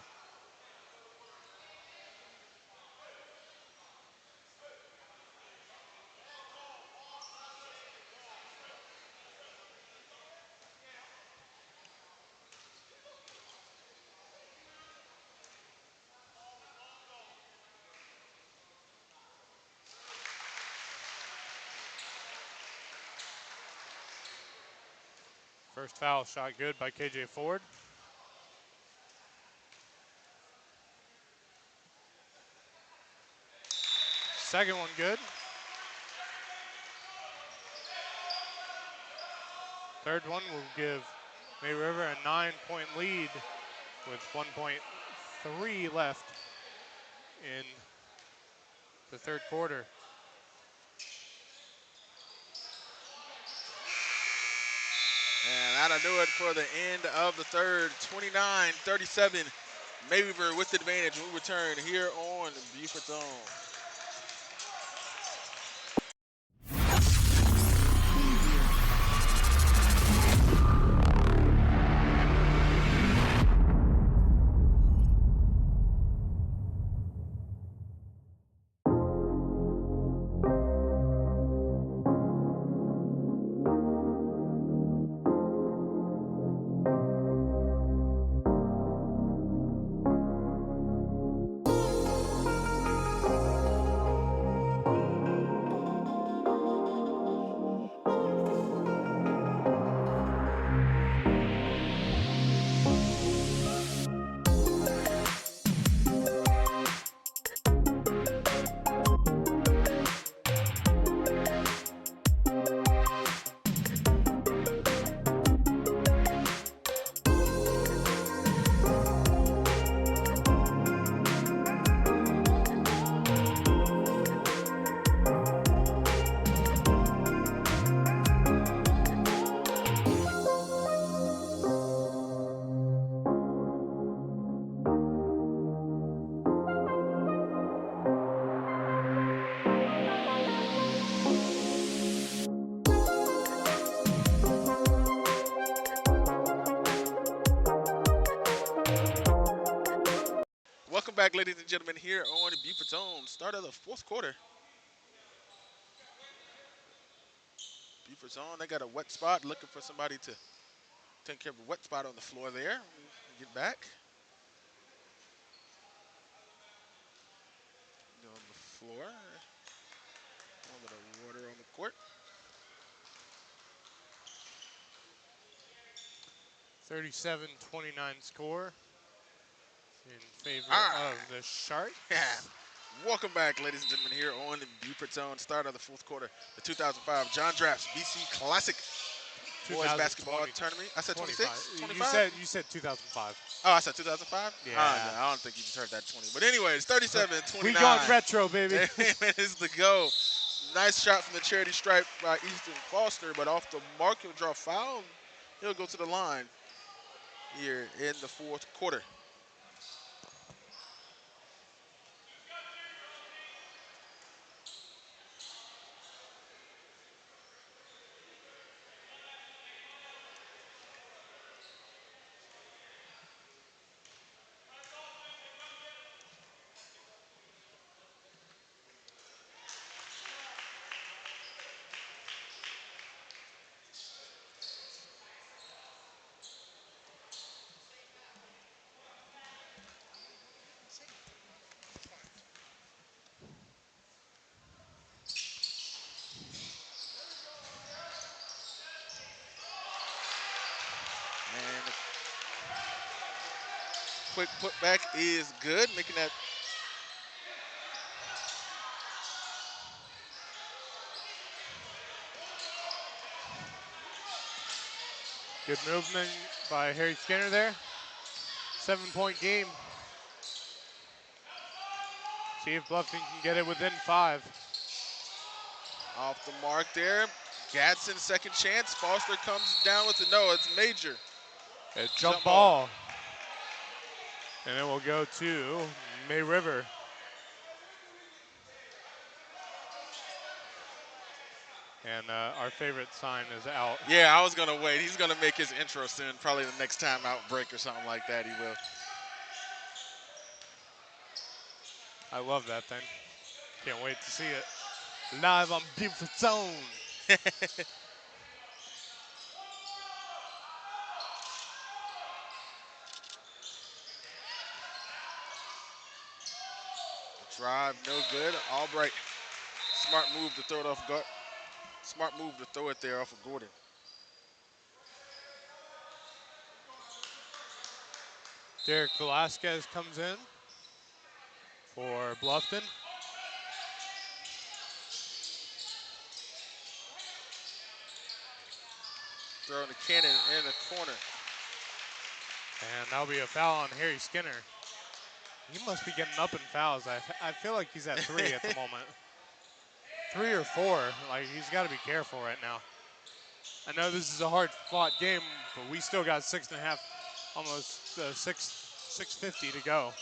First foul shot good by KJ Ford. Second one good. Third one will give May River a 9-point lead with 1.3 left in the third quarter. And that'll do it for the end of the third. 29-37. May River with the advantage. We return here on Beaufort Zone. back, ladies and gentlemen, here on Beaufort's Own. Start of the fourth quarter. Beaufort's Own, they got a wet spot, looking for somebody to take care of a wet spot on the floor there. Get back. Go on the floor. A little bit of water on the court. 37-29 score in favor All of right. the Sharks. Welcome back, ladies and gentlemen, here on Beaufort's Own. Start of the fourth quarter. The 2005 John Drafts BC Classic Boys Basketball Tournament. I said 26? 25? You said 2005. Oh, I said 2005? Yeah. I don't think you just heard that 20. But anyways, 37-29. We gone retro, baby. Minutes to go. Nice shot from the charity stripe by Easton Foster, but off the mark, he'll draw a foul. He'll go to the line here in the fourth quarter. And the quick putback is good, making that Good movement by Harry Skinner there. 7-point game. See if Bluffton can get it within 5. off the mark there. Gadsden, second chance. Foster comes down with it. No, it's Major. A jump ball. And it will go to May River. And our favorite sign is out. Yeah, I was going to wait. He's going to make his intro soon. Probably the next time out break or something like that he will. I love that thing. Can't wait to see it. Live on Beaufort's Own. Drive, no good. Albright, smart move to throw it off guard. Smart move to throw it there off of Gordon. Derek Velasquez comes in for Bluffton. Throwing the cannon in the corner. And that'll be a foul on Harry Skinner. He must be getting up in fouls. I feel like he's at 3 at the moment. 3 or 4. Like, he's got to be careful right now. I know this is a hard-fought game, but we still got 6.5, almost 6:50 to go.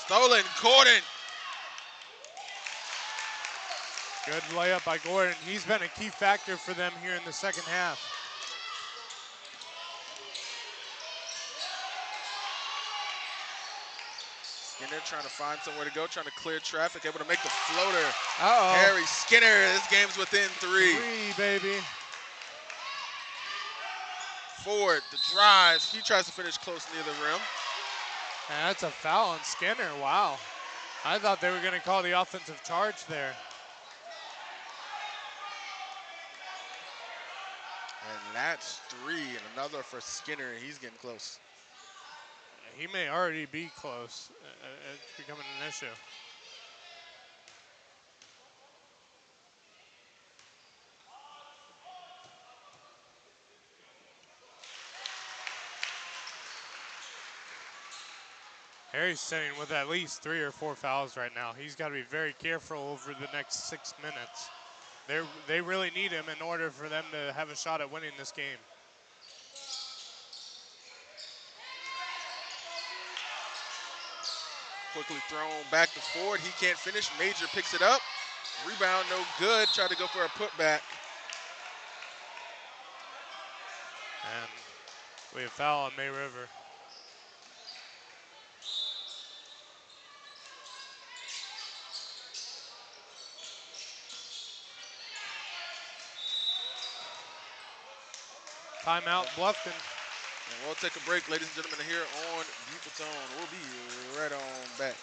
Stolen, Gordon. Good layup by Gordon. He's been a key factor for them here in the second half. Skinner trying to find somewhere to go, trying to clear traffic, able to make the floater. Uh-oh. Harry Skinner, this game's within 3. 3, baby. Ford, the drive. He tries to finish close near the rim. And that's a foul on Skinner. Wow. I thought they were going to call the offensive charge there. And that's 3, and another for Skinner. He's getting close. He may already be close. It's becoming an issue. Harry's sitting with at least 3 or 4 fouls right now. He's got to be very careful over the next 6 minutes. They really need him in order for them to have a shot at winning this game. Quickly thrown back to Ford. He can't finish. Major picks it up. Rebound, no good. Tried to go for a putback. And we have foul on May River. Timeout, Bluffton. And we'll take a break, ladies and gentlemen, here on Beaufort Zone. We'll be right on back.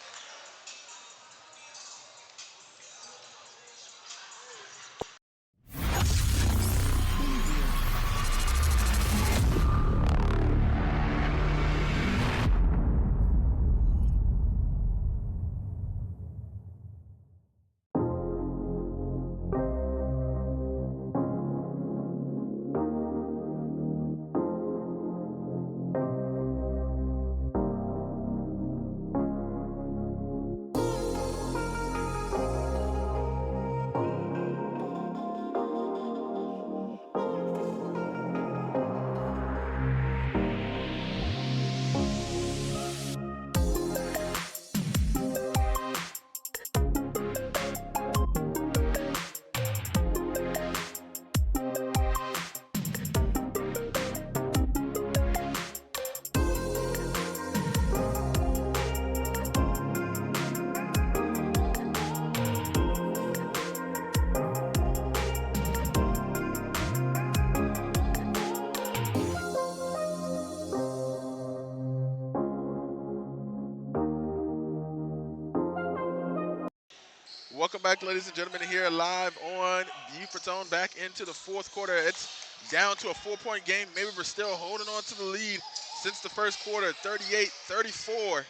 Welcome back, ladies and gentlemen, here live on Beaufort Zone. Back into the fourth quarter. It's down to a 4-point game. Maybe we're still holding on to the lead since the first quarter, 38-34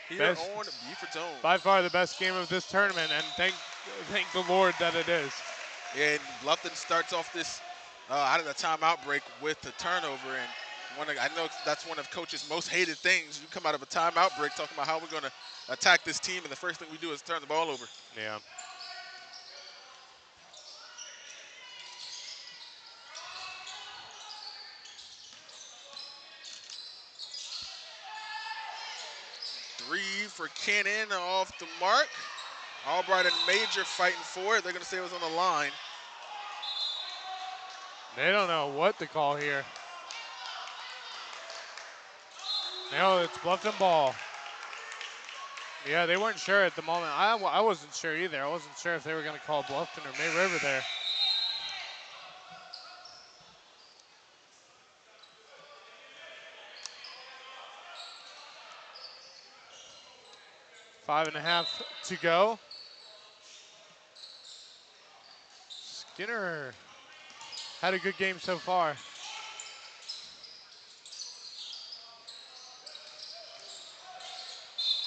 here on Beaufort Zone. By far the best game of this tournament, and thank the Lord that it is. And Bluffton starts off this out of the timeout break with the turnover. And I know that's one of Coach's most hated things. You come out of a timeout break talking about how we're going to attack this team, and the first thing we do is turn the ball over. Yeah. Three for Cannon off the mark. Albright and Major fighting for it. They're going to say it was on the line. They don't know what to call here. No, it's Bluffton ball. Yeah, they weren't sure at the moment. I wasn't sure either. I wasn't sure if they were going to call Bluffton or May River there. Five and a half to go. Skinner had a good game so far.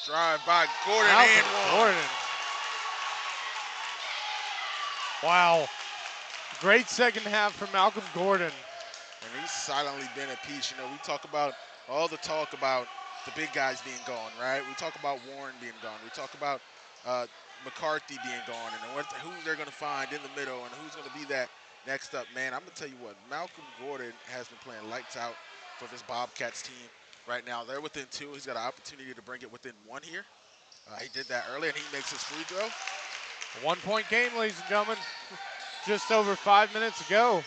Drive by Gordon Malcolm and one. Gordon. Wow. Great second half from Malcolm Gordon. And he's silently been at peace. You know, we talk about all the talk about the big guys being gone, right? We talk about Warren being gone. We talk about McCarthy being gone and who they're going to find in the middle and who's going to be that next up. Man, I'm going to tell you what, Malcolm Gordon has been playing lights out for this Bobcats team right now. They're within 2. He's got an opportunity to bring it within 1 here. He did that early, and he makes his free throw. A 1-point game, ladies and gentlemen. Just over 5 minutes ago.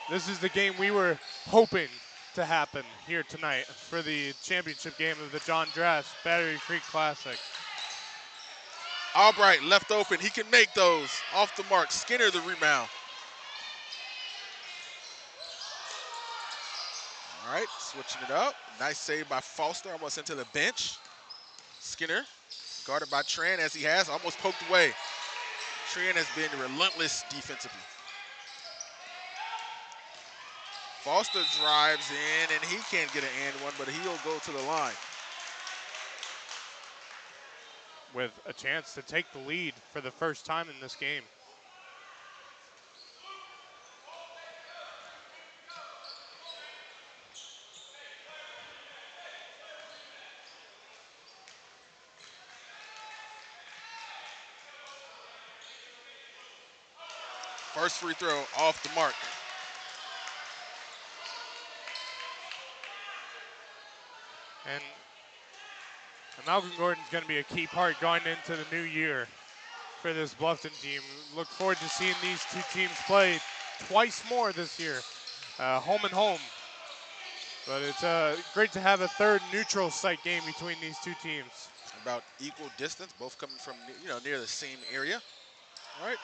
This is the game we were hoping to happen here tonight for the championship game of the John Drafts Battery Creek Classic. Albright left open. He can make those. Off the mark. Skinner the rebound. All right, switching it up. Nice save by Foster, almost into the bench. Skinner, guarded by Tran as he has, almost poked away. Tran has been relentless defensively. Foster drives in, and he can't get an and one, but he'll go to the line. With a chance to take the lead for the first time in this game. First free throw off the mark. And Malcolm Gordon's going to be a key part going into the new year for this Bluffton team. Look forward to seeing these two teams play twice more this year, home and home. But it's great to have a third neutral site game between these two teams. About equal distance, both coming from near the same area. All right.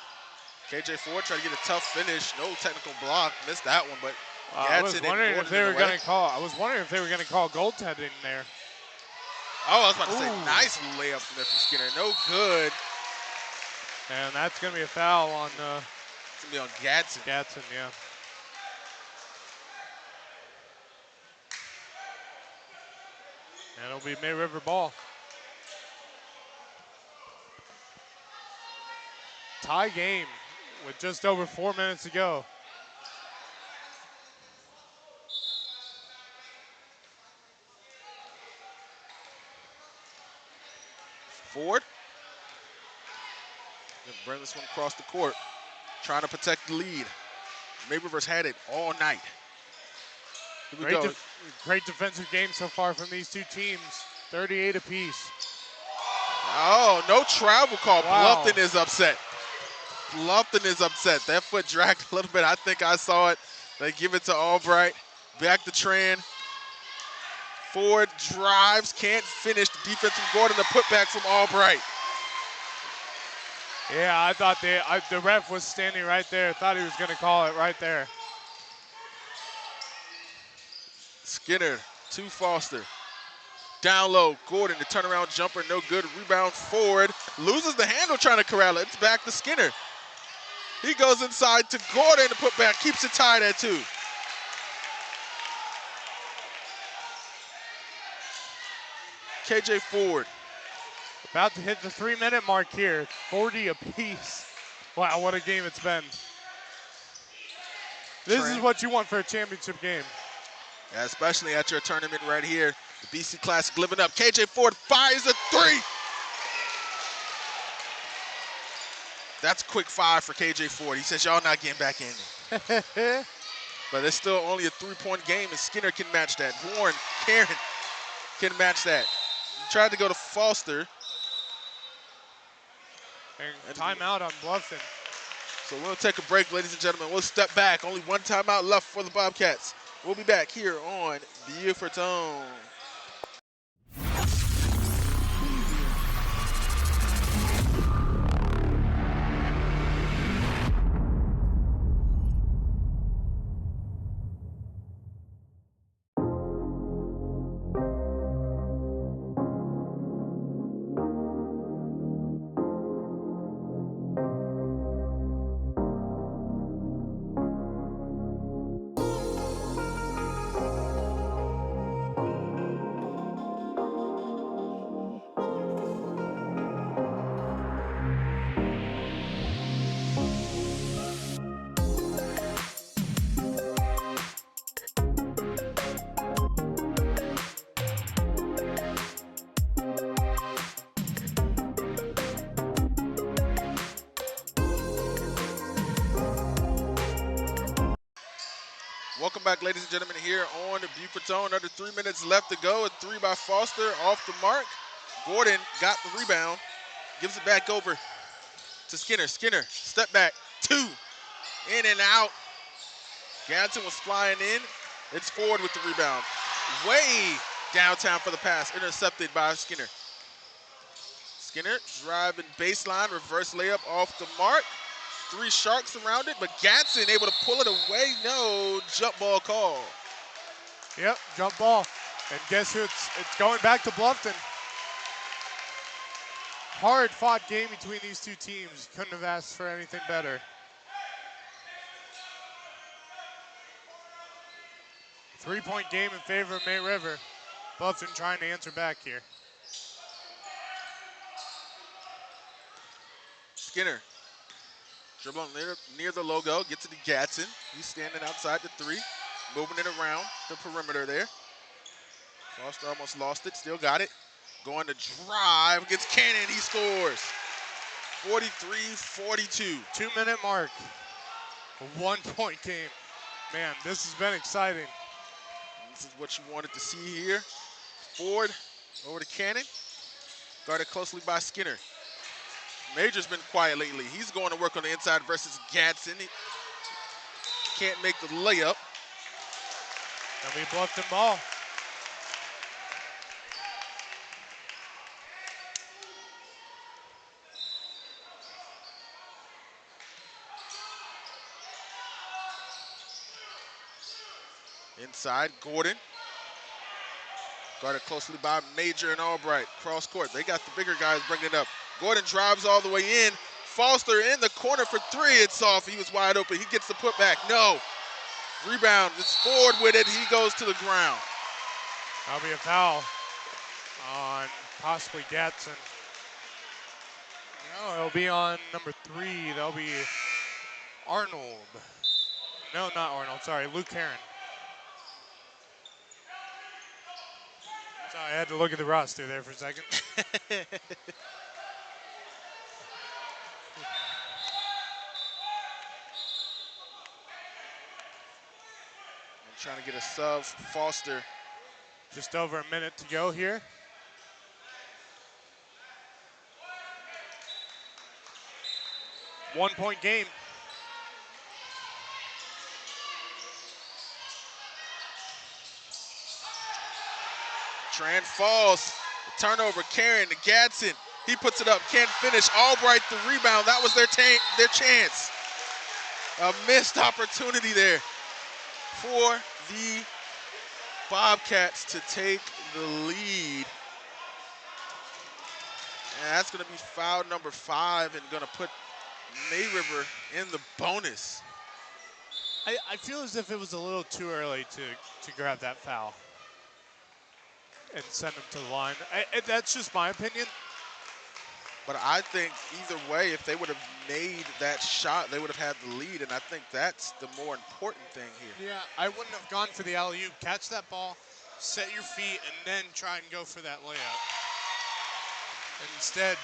KJ Ford tried to get a tough finish. No technical block. Missed that one, but I was Gadsden and wondering if Gordon they in were the way. going to call. I was wondering if they were going to call goaltending there. Oh, I was about to say, Ooh. nice layup from there from Skinner. No good. And that's going to be a foul on It's going to be on Gadsden. Gadsden, yeah. And it'll be May River ball. Tie game with just over 4 minutes to go. Ford. Gonna bring this one across the court. Trying to protect the lead. May River's had it all night. Here we go. Great defensive game so far from these two teams. 38 apiece. Oh, no travel call. Wow. Bluffton is upset. Bluffton is upset. That foot dragged a little bit. I think I saw it. They give it to Albright. Back to Tran. Ford drives, can't finish. The defense from Gordon, the putback from Albright. Yeah, I thought the ref was standing right there. Thought he was going to call it right there. Skinner to Foster. Down low, Gordon, the turnaround jumper, no good. Rebound Ford. Loses the handle trying to corral it. It's back to Skinner. He goes inside to Gordon to put back, keeps it tied at 2. KJ Ford. About to hit the 3-minute mark here. 40 apiece. Wow, what a game it's been. This is what you want for a championship game. Yeah, especially at your tournament right here. The BC Classic living up. KJ Ford fires a 3. That's a quick 5 for KJ Ford. He says, y'all not getting back in there. But it's still only a 3-point game, and Skinner can match that. Warren, Karen can match that. He tried to go to Foster. And timeout on Bluffton. So we'll take a break, ladies and gentlemen. We'll step back. Only one timeout left for the Bobcats. We'll be back here on Beaufort's Own. Welcome back, ladies and gentlemen, here on the Beaufort Zone. Under 3 minutes left to go. A 3 by Foster off the mark. Gordon got the rebound, gives it back over to Skinner. Skinner, step back, 2, in and out. Gadsden was flying in. It's Ford with the rebound. Way downtown for the pass, intercepted by Skinner. Skinner driving baseline, reverse layup off the mark. 3 Sharks around it, but Gadsden able to pull it away. No jump ball call. Yep, jump ball. And guess who? It's going back to Bluffton. Hard fought game between these two teams. Couldn't have asked for anything better. Three-point game in favor of May River. Bluffton trying to answer back here. Skinner. Dribbling near the logo, gets it to Gadsden. He's standing outside the 3, moving it around the perimeter there. Foster almost lost it, still got it. Going to drive, gets Cannon, he scores. 43-42. 2-minute mark. A 1-point game. Man, this has been exciting. This is what you wanted to see here. Ford over to Cannon. Guarded closely by Skinner. Major's been quiet lately. He's going to work on the inside versus Gadsden. He can't make the layup. And we Bluffton ball. Inside, Gordon. Guarded closely by Major and Albright. Cross court. They got the bigger guys bringing it up. Gordon drives all the way in. Foster in the corner for three. It's off. He was wide open. He gets the putback. No. Rebound. It's Ford with it. He goes to the ground. That'll be a foul on possibly Gatson. No, it'll be on number 3. That'll be Arnold. No, not Arnold. Sorry, Luke Herron. Sorry, I had to look at the roster there for a second. I'm trying to get a sub. Foster. Just over a minute to go here. One-point game. Tran falls. Turnover. Karen to Gadsden. He puts it up. Can't finish. Albright the rebound. That was their chance. A missed opportunity there for the Bobcats to take the lead. And that's going to be foul number 5 and going to put May River in the bonus. I feel as if it was a little too early to grab that foul and send him to the line. That's just my opinion. But I think either way, if they would have made that shot, they would have had the lead, and I think that's the more important thing here. Yeah, I wouldn't have gone for the alley-oop. Catch that ball, set your feet, and then try and go for that layup. And instead,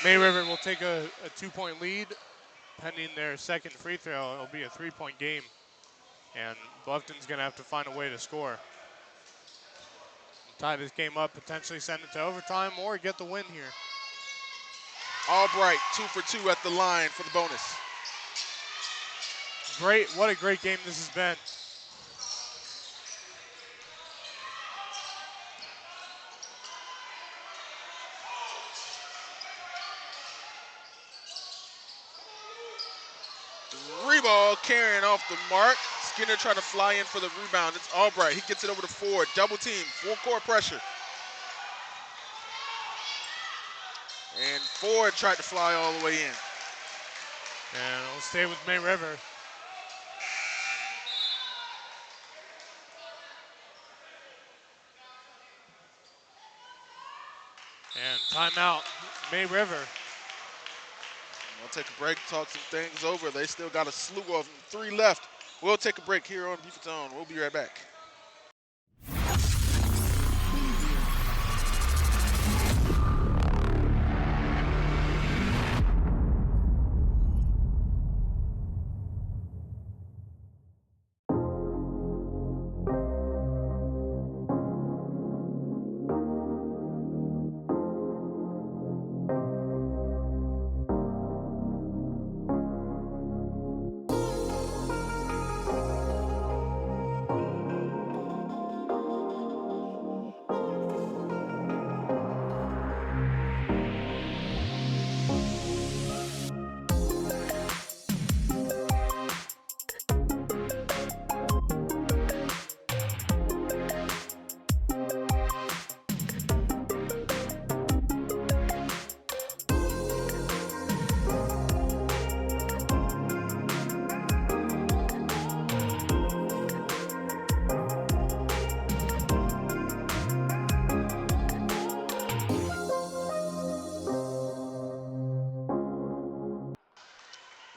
May River will take a 2-point lead. Pending their second free throw, it'll be a 3-point game. And Bluffton's going to have to find a way to score. Tie this game up, potentially send it to overtime, or get the win here. Albright, 2 for 2 at the line for the bonus. Great, what a great game this has been. Three-ball carrying off the mark. Skinner trying to fly in for the rebound. It's Albright. He gets it over to Ford. Double team, full court pressure. And Ford tried to fly all the way in. And it'll stay with May River. And timeout, May River. We'll take a break, talk some things over. They still got a slew of them. 3 left. We'll take a break here on Beaufort Zone. We'll be right back.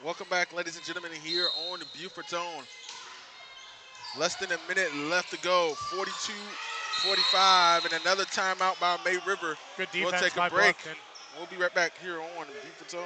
Welcome back, ladies and gentlemen, here on the Beaufort Zone. Less than a minute left to go, 42-45, and another timeout by May River. Good defense We'll take by a break. Bluffton. We'll be right back here on the Beaufort Zone.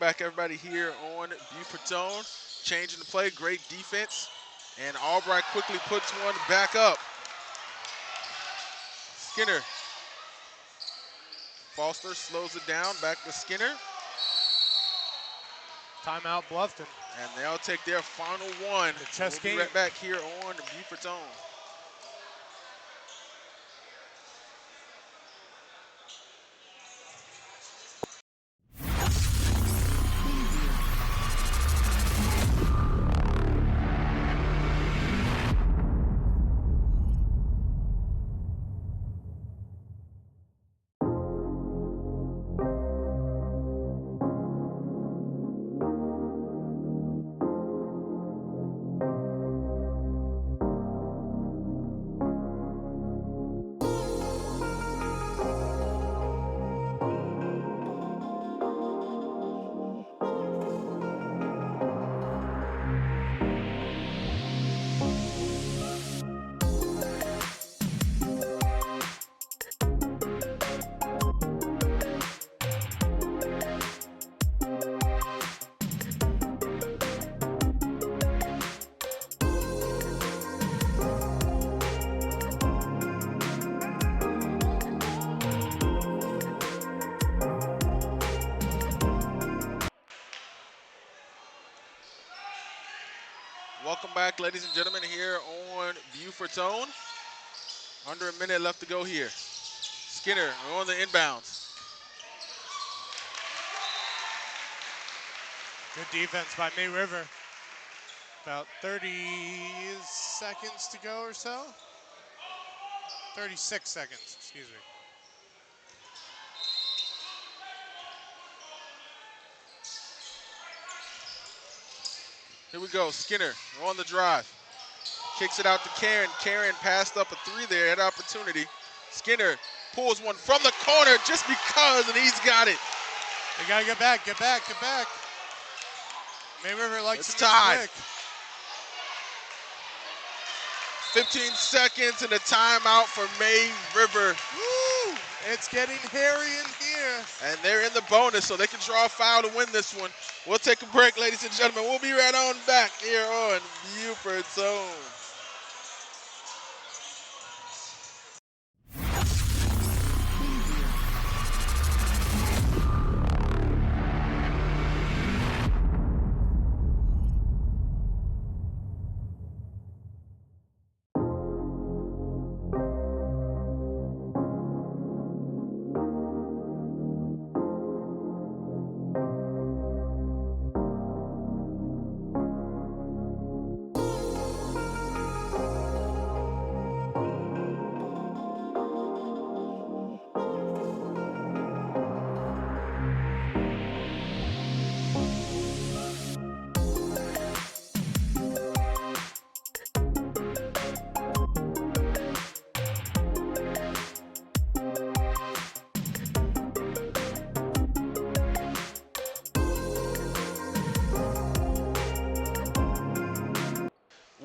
back, everybody, here on Beaufort Zone. Changing the play, great defense. And Albright quickly puts one back up. Skinner. Foster slows it down, back to Skinner. Timeout Bluffton. And they'll take their final one. The chess We'll be game. right back here on Beaufort Zone. Welcome back, ladies and gentlemen, here on Beaufort Zone. Under a minute left to go here. Skinner on the inbounds. Good defense by May River. About 30 seconds to go or so. 36 seconds, excuse me. Here we go, Skinner on the drive. Kicks it out to Karen. Karen passed up a three there, had opportunity. Skinner pulls one from the corner just because, and he's got it. They gotta get back, get back, get back. May River likes It's to move tied. quick. 15 seconds and a timeout for May River. Woo! It's getting hairy in here. And they're in the bonus, so they can draw a foul to win this one. We'll take a break, ladies and gentlemen. We'll be right on back here on Beaufort Zone.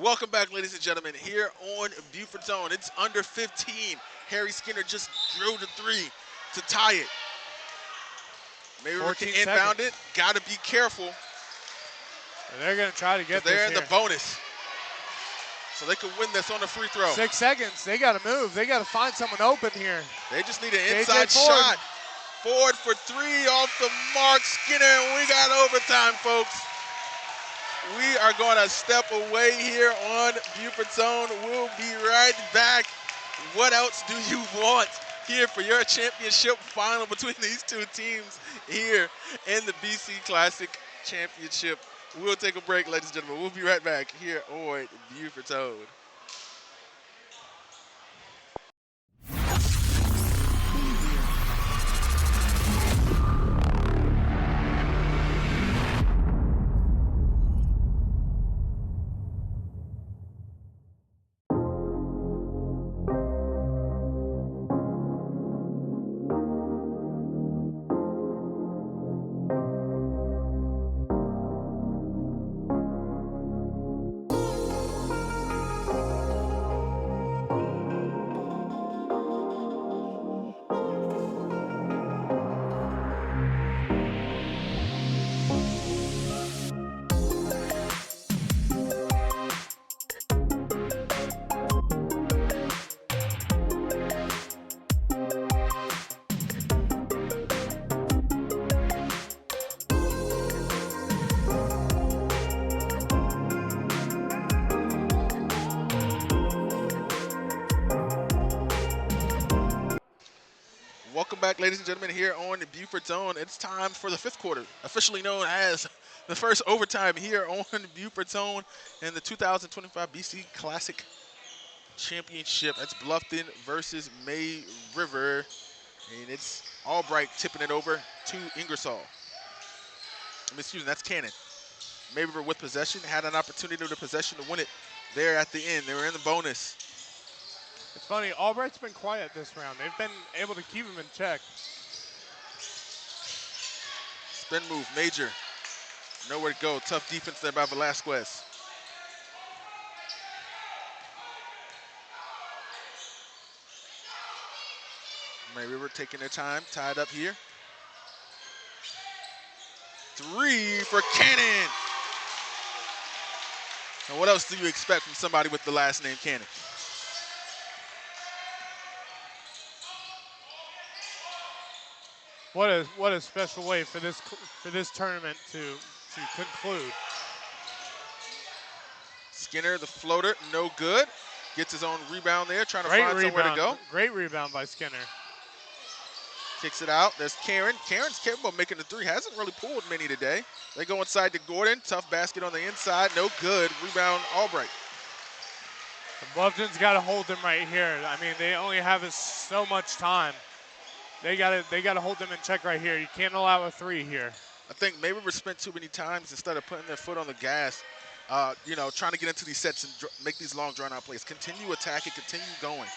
Welcome back, ladies and gentlemen, here on Beaufort Zone. It's under 15. Harry Skinner just drilled a three to tie it. May River can 14 inbound seconds. it. Got to be careful. They're gonna try to get They're this in here. the bonus. So they could win this on the free throw. 6 seconds. They gotta move. They gotta find someone open here. They just need an JJ inside Ford. shot. Ford for three off the mark. Skinner, and we got overtime, folks. We are going to step away here on Beaufort Zone. We'll be right back. What else do you want here for your championship final between these two teams here in the BC Classic Championship? We'll take a break, ladies and gentlemen. We'll be right back here on Beaufort Zone. back, ladies and gentlemen, here on the Beaufort Zone. It's time for the fifth quarter, officially known as the first overtime here on Beaufort Zone in the 2025 BC Classic Championship. That's Bluffton versus May River, and it's Albright tipping it over to Ingersoll. Excuse me, that's Cannon. May River with possession, had an opportunity to possession to win it there at the end. They were in the bonus. It's funny, Albright's been quiet this round. They've been able to keep him in check. Spin move, Major. Nowhere to go. Tough defense there by Velasquez. May River taking their time, tied up here. Three for Cannon. And what else do you expect from somebody with the last name Cannon? What a special way for this tournament to conclude. Skinner, the floater, no good. Gets his own rebound there, trying to find somewhere to go. Great rebound by Skinner. Kicks it out. There's Karen. Karen's capable of making the three. Hasn't really pulled many today. They go inside to Gordon. Tough basket on the inside. No good. Rebound, Albright. Bluffton's got to hold them right here. I mean, they only have so much time. They got to hold them in check right here. You can't allow a three here. I think May River spent too many times instead of putting their foot on the gas, trying to get into these sets and make these long drawn-out plays. Continue attacking, continue going.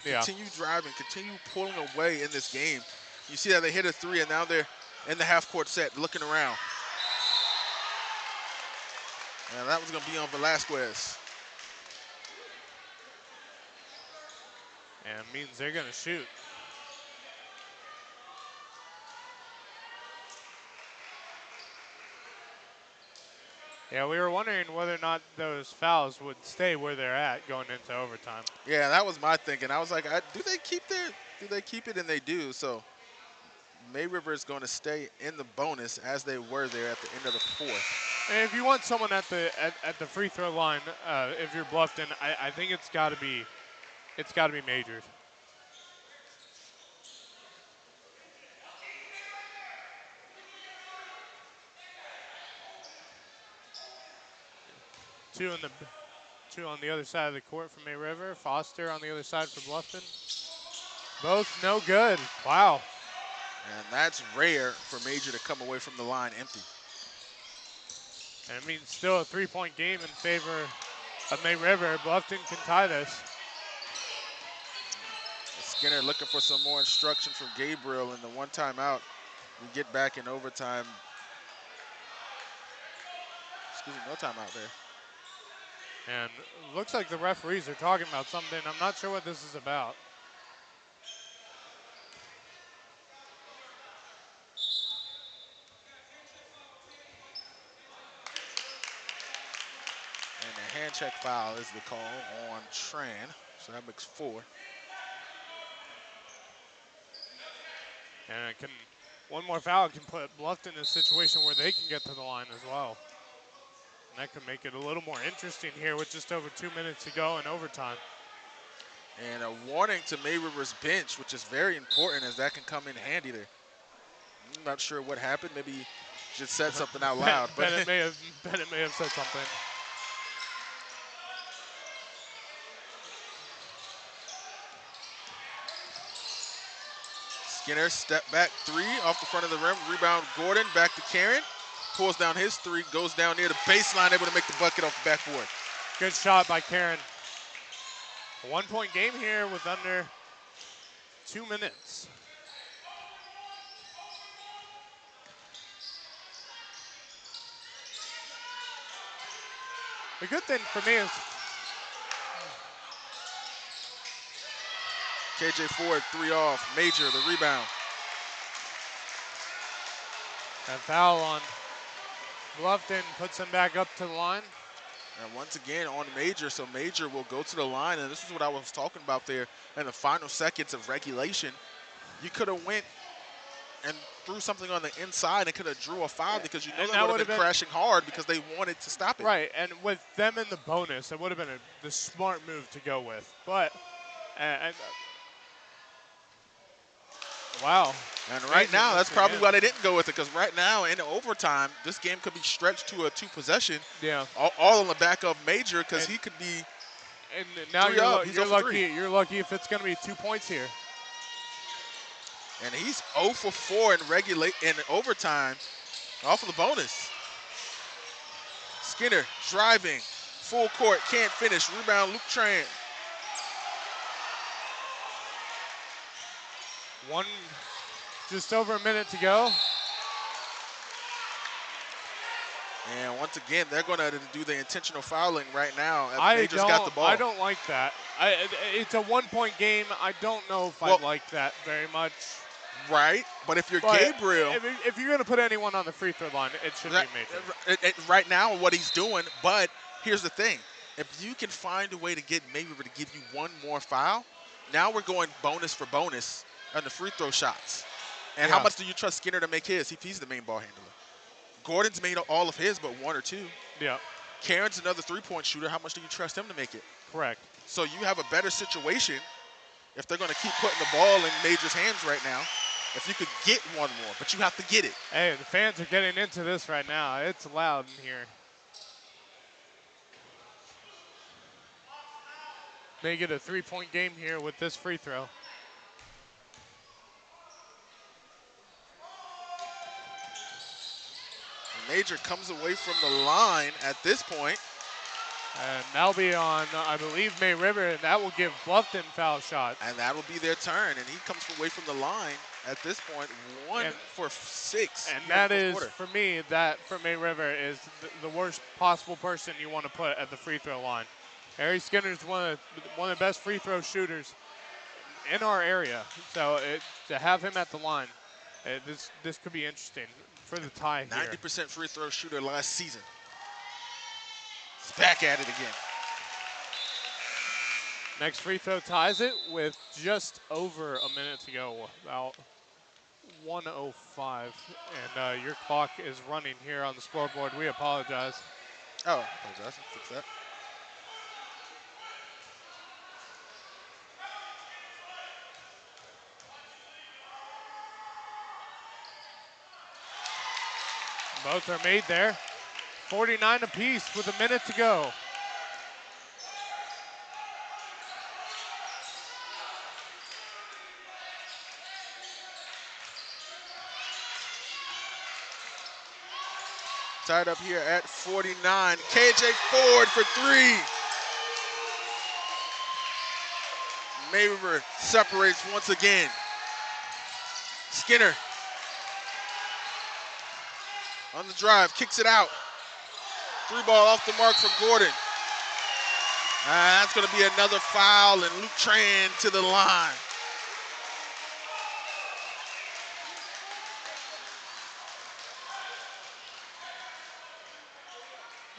Yeah. Continue driving, continue pulling away in this game. You see that they hit a three, and now they're in the half-court set looking around. And that was going to be on Velasquez. And it means they're going to shoot. Yeah, we were wondering whether or not those fouls would stay where they're at going into overtime. Yeah, that was my thinking. I was like, do they keep it? And they do. So May River is going to stay in the bonus as they were there at the end of the fourth. And if you want someone at the free throw line, if you're Bluffton, I think it's got to be Majors. Two on the other side of the court for May River. Foster on the other side for Bluffton. Both no good. Wow. And that's rare for Major to come away from the line empty. And it means still a three-point game in favor of May River. Bluffton can tie this. Skinner looking for some more instruction from Gabriel in the one timeout. We get back in overtime. Excuse me, no timeout there. And looks like the referees are talking about something. I'm not sure what this is about. And a hand check foul is the call on Tran. So that makes 4. And one more foul can put Bluffton in a situation where they can get to the line as well. And that could make it a little more interesting here with just over 2 minutes to go in overtime. And a warning to May River's bench, which is very important as that can come in handy there. I'm not sure what happened. Maybe he just said something out loud. Bennett may have said something. Skinner step back three off the front of the rim. Rebound Gordon back to Karen. Pulls down his three, goes down near the baseline, able to make the bucket off the backboard. Good shot by Karen. A 1-point game here with under 2 minutes. The good thing for me is KJ Ford, 3 off. Major, the rebound. that foul on Bluffton puts him back up to the line. And once again on Major, so Major will go to the line, and this is what I was talking about there in the final seconds of regulation. You could have went and threw something on the inside and could have drew a foul because you know they would have been crashing hard because they wanted to stop it. Right, and with them in the bonus, it would have been the smart move to go with. But Wow. And right Major now, that's movement, probably yeah. why they didn't go with it, because right now in overtime, this game could be stretched to a 2-possession, Yeah. all on the back of Major, because And- he could be And now 3 up. He's you're 0 for 3. lucky. You're lucky if it's going to be 2 points here. And he's 0 for 4 in overtime off of the bonus. Skinner driving, full court, can't finish. Rebound, Luke Tran. Just over a minute to go. And once again, they're going to do the intentional fouling right now. I Major's got the ball. don't like that. It's a 1-point game. I don't know if I like that very much. Right, but if you're But Gabriel, if you're going to put anyone on the free throw line, it should be Major. Right now, what he's doing. But here's the thing: if you can find a way to get Major to give you one more foul, now we're going bonus for bonus on the free throw shots. And how much do you trust Skinner to make his if he's the main ball handler? Gordon's made all of his, but 1 or 2. Yeah. Karen's another 3-point shooter. How much do you trust him to make it? Correct. So you have a better situation if they're going to keep putting the ball in Major's hands right now. If you could get one more, but you have to get it. Hey, the fans are getting into this right now. It's loud in here. Make it a 3-point game here with this free throw. Major comes away from the line at this point. And that'll be on, I believe, May River, and that will give Bluffton foul shots. And that'll be their turn, and he comes away from the line at this point, 1 for 6. And that is, for me, that for May River is the worst possible person you want to put at the free throw line. Harry Skinner's one of the best free throw shooters in our area. So to have him at the line, this could be interesting for the tie here. 90% free throw shooter last season. He's back at it again. Next free throw ties it with just over a minute to go, about 1:05. And your clock is running here on the scoreboard. We apologize. Oh, I apologize. Fix that. Both are made there. 49 apiece with a minute to go. Tied up here at 49. KJ Ford for 3. May River separates once again. Skinner on the drive, kicks it out. 3 ball off the mark for Gordon. That's going to be another foul, and Luke Tran to the line.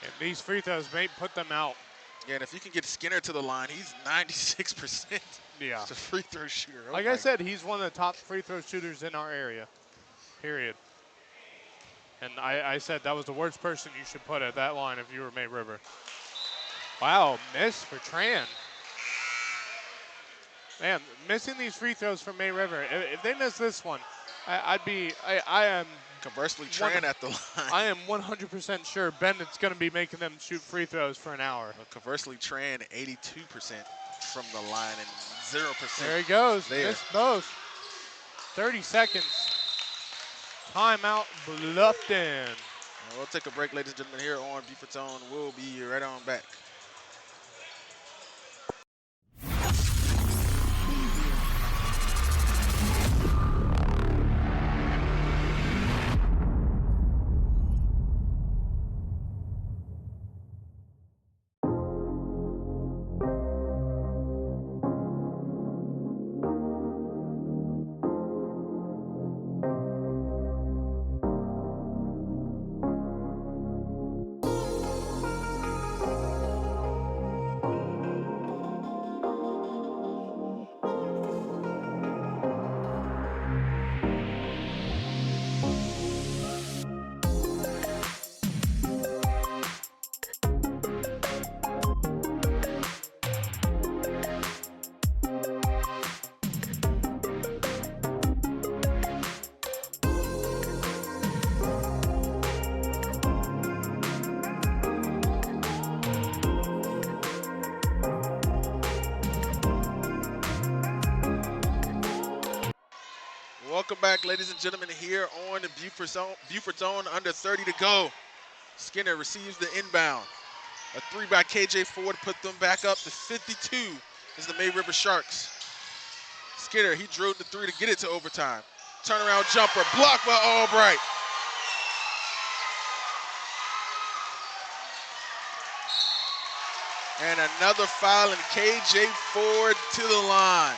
And these free throws may put them out. Yeah, and if you can get Skinner to the line, he's 96%. Yeah. He's a free throw shooter. Oh like I said, he's one of the top free throw shooters in our area, period. And I said that was the worst person you should put at that line if you were May River. Wow, miss for Tran. Man, missing these free throws from May River. If they miss this one, I am. Conversely, Tran at the line. I am 100% sure Bennett's going to be making them shoot free throws for an hour. Well, conversely, Tran 82% from the line and 0%. There he goes. There. Missed both. 30 seconds. Timeout, Bluffton. We'll take a break, ladies and gentlemen, here on Beaufort's Own. We'll be right on back. Welcome back, ladies and gentlemen, here on the Beaufort Zone, under 30 to go. Skinner receives the inbound. A three by KJ Ford to put them back up to 52 is the May River Sharks. Skinner, he drilled the three to get it to overtime. Turnaround jumper, blocked by Albright. And another foul, and KJ Ford to the line.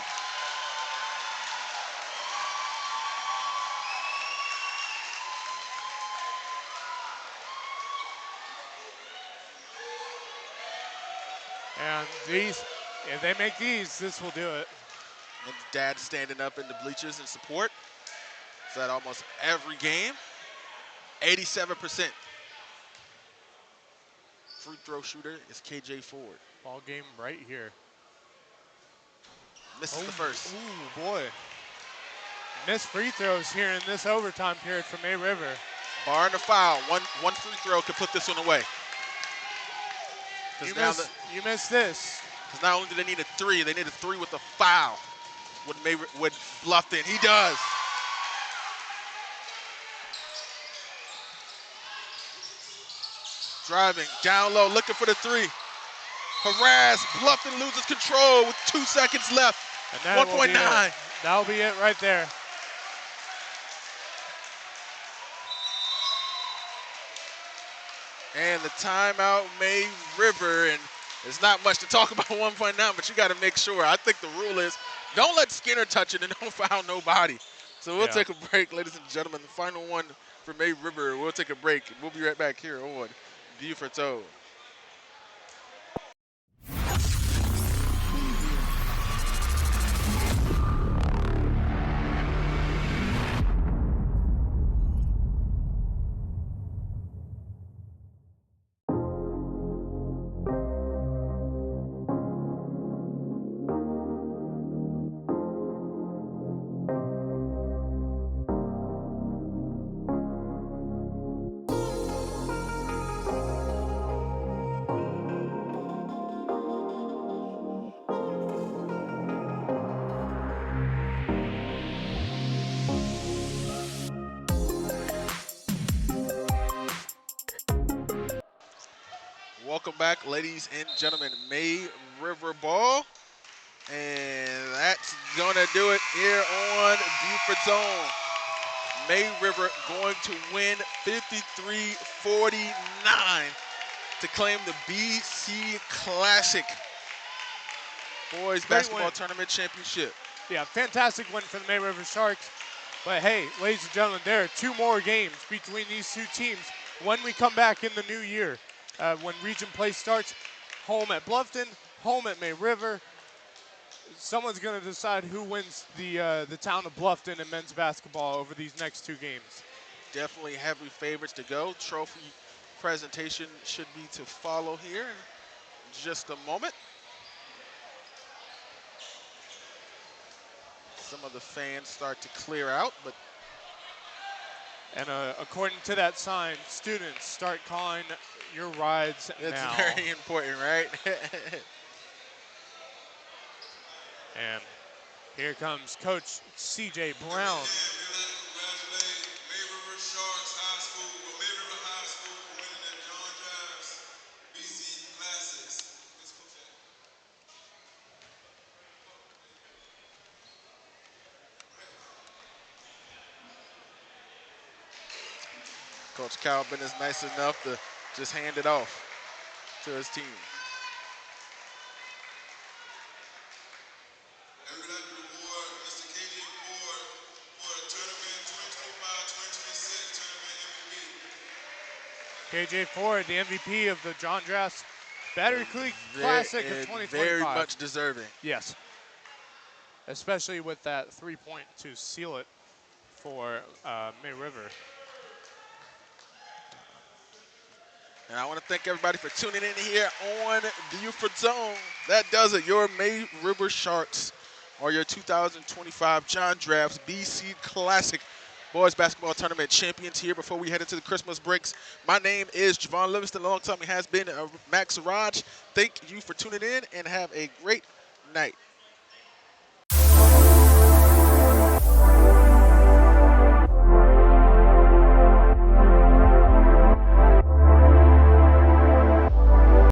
And these, if they make these, this will do it. And Dad standing up in the bleachers in support. So that almost every game. 87%. Free throw shooter is KJ Ford. Ball game right here. Misses the first. Ooh, boy. Missed free throws here in this overtime period for May River. Barring the foul, one free throw could put this one away. You missed this. Because not only do they need a three, they need a three with a foul with Bluffton. He does. Driving, down low, looking for the three. Harass, Bluffton loses control with 2 seconds left. 1.9. That'll be it right there. And the timeout, May River, and there's not much to talk about 1.9, but you got to make sure. I think the rule is don't let Skinner touch it and don't foul nobody. So we'll take a break, ladies and gentlemen. The final one for May River. We'll take a break. We'll be right back here on Beaufort Zone. Welcome back, ladies and gentlemen. May River ball. And that's going to do it here on Beaufort Zone. May River going to win 53-49 to claim the BC Classic Boys Basketball Tournament Championship. Yeah, fantastic win for the May River Sharks. But hey, ladies and gentlemen, there are 2 more games between these 2 teams when we come back in the new year. When region play starts, home at Bluffton, home at May River. Someone's going to decide who wins the town of Bluffton in men's basketball over these next 2 games. Definitely heavy favorites to go. Trophy presentation should be to follow here in just a moment. Some of the fans start to clear out, but and according to that sign, students, start calling your rides now. It's very important, right? And here comes Coach C.J. Brown. Coach Calvin is nice enough to just hand it off to his team. And we'd like to reward Mr. KJ Ford for the tournament 2025-2026 tournament MVP. KJ Ford, the MVP of the John Drafts Battery Creek Classic of 2025. Very much deserving. Yes. Especially with that 3-point to seal it for May River. And I want to thank everybody for tuning in here on Beaufort Zone. That does it. Your May River Sharks are your 2025 John Drafts BC Classic Boys Basketball Tournament champions here before we head into the Christmas breaks. My name is Javon Livingston. Alongside me has been Max Raj. Thank you for tuning in and have a great night.